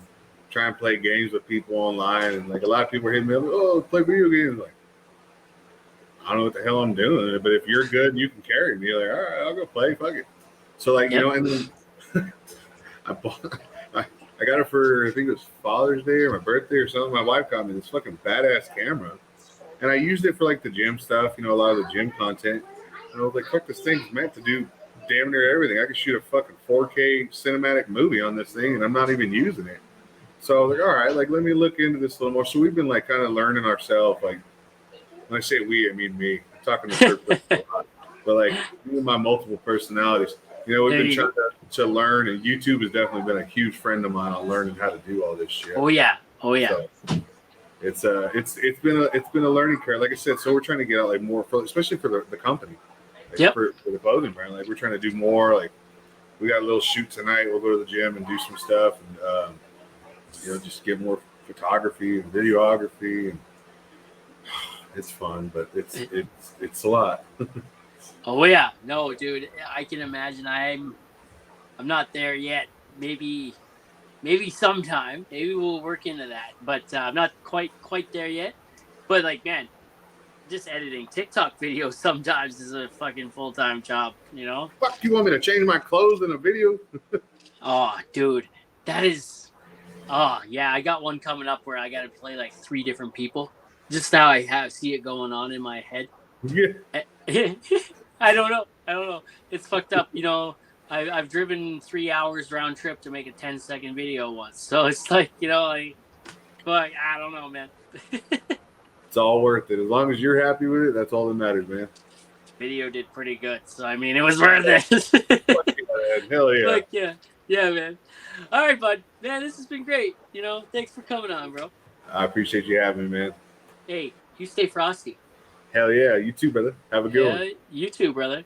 try and play games with people online, and like a lot of people are hitting me up, oh, play video games. Like, I don't know what the hell I'm doing, but if you're good and you can carry me, like, all right, I'll go play. Fuck it. So like and then I got it for, I think it was Father's Day or my birthday or something. My wife got me this fucking badass camera, and I used it for like the gym stuff, a lot of the gym content. And I was like, fuck, this thing's meant to do damn near everything. I could shoot a fucking 4K cinematic movie on this thing, and I'm not even using it. So I was like, all right, like let me look into this a little more. So we've been like kind of learning ourselves. Like when I say we, I mean me. I'm talking to third person a lot, but like my multiple personalities. We've been trying to learn, and YouTube has definitely been a huge friend of mine on learning how to do all this shit. Oh yeah. So it's been a learning curve. Like I said, so we're trying to get out like more, especially for the company, like for the clothing brand. Like we're trying to do more. Like we got a little shoot tonight. We'll go to the gym and do some stuff, and just get more photography and videography, and it's fun, but it's a lot. Oh yeah, no, dude, I can imagine. I'm not there yet. Maybe sometime. Maybe we'll work into that. But I'm not quite there yet. But like, man, just editing TikTok videos sometimes is a fucking full-time job. Fuck, you want me to change my clothes in a video? Oh, dude, that is. Oh yeah, I got one coming up where I got to play like 3 different people. Just how I see it going on in my head. Yeah. I don't know. It's fucked up. I've driven 3 hours round trip to make a 10-second video once. So it's like, but I don't know, man. It's all worth it. As long as you're happy with it, that's all that matters, man. Video did pretty good. So, I mean, it was worth it. Hell yeah. Like, yeah, man. All right, bud. Man, this has been great. Thanks for coming on, bro. I appreciate you having me, man. Hey, you stay frosty. Hell yeah. You too, brother. Have a good one. You too, brother.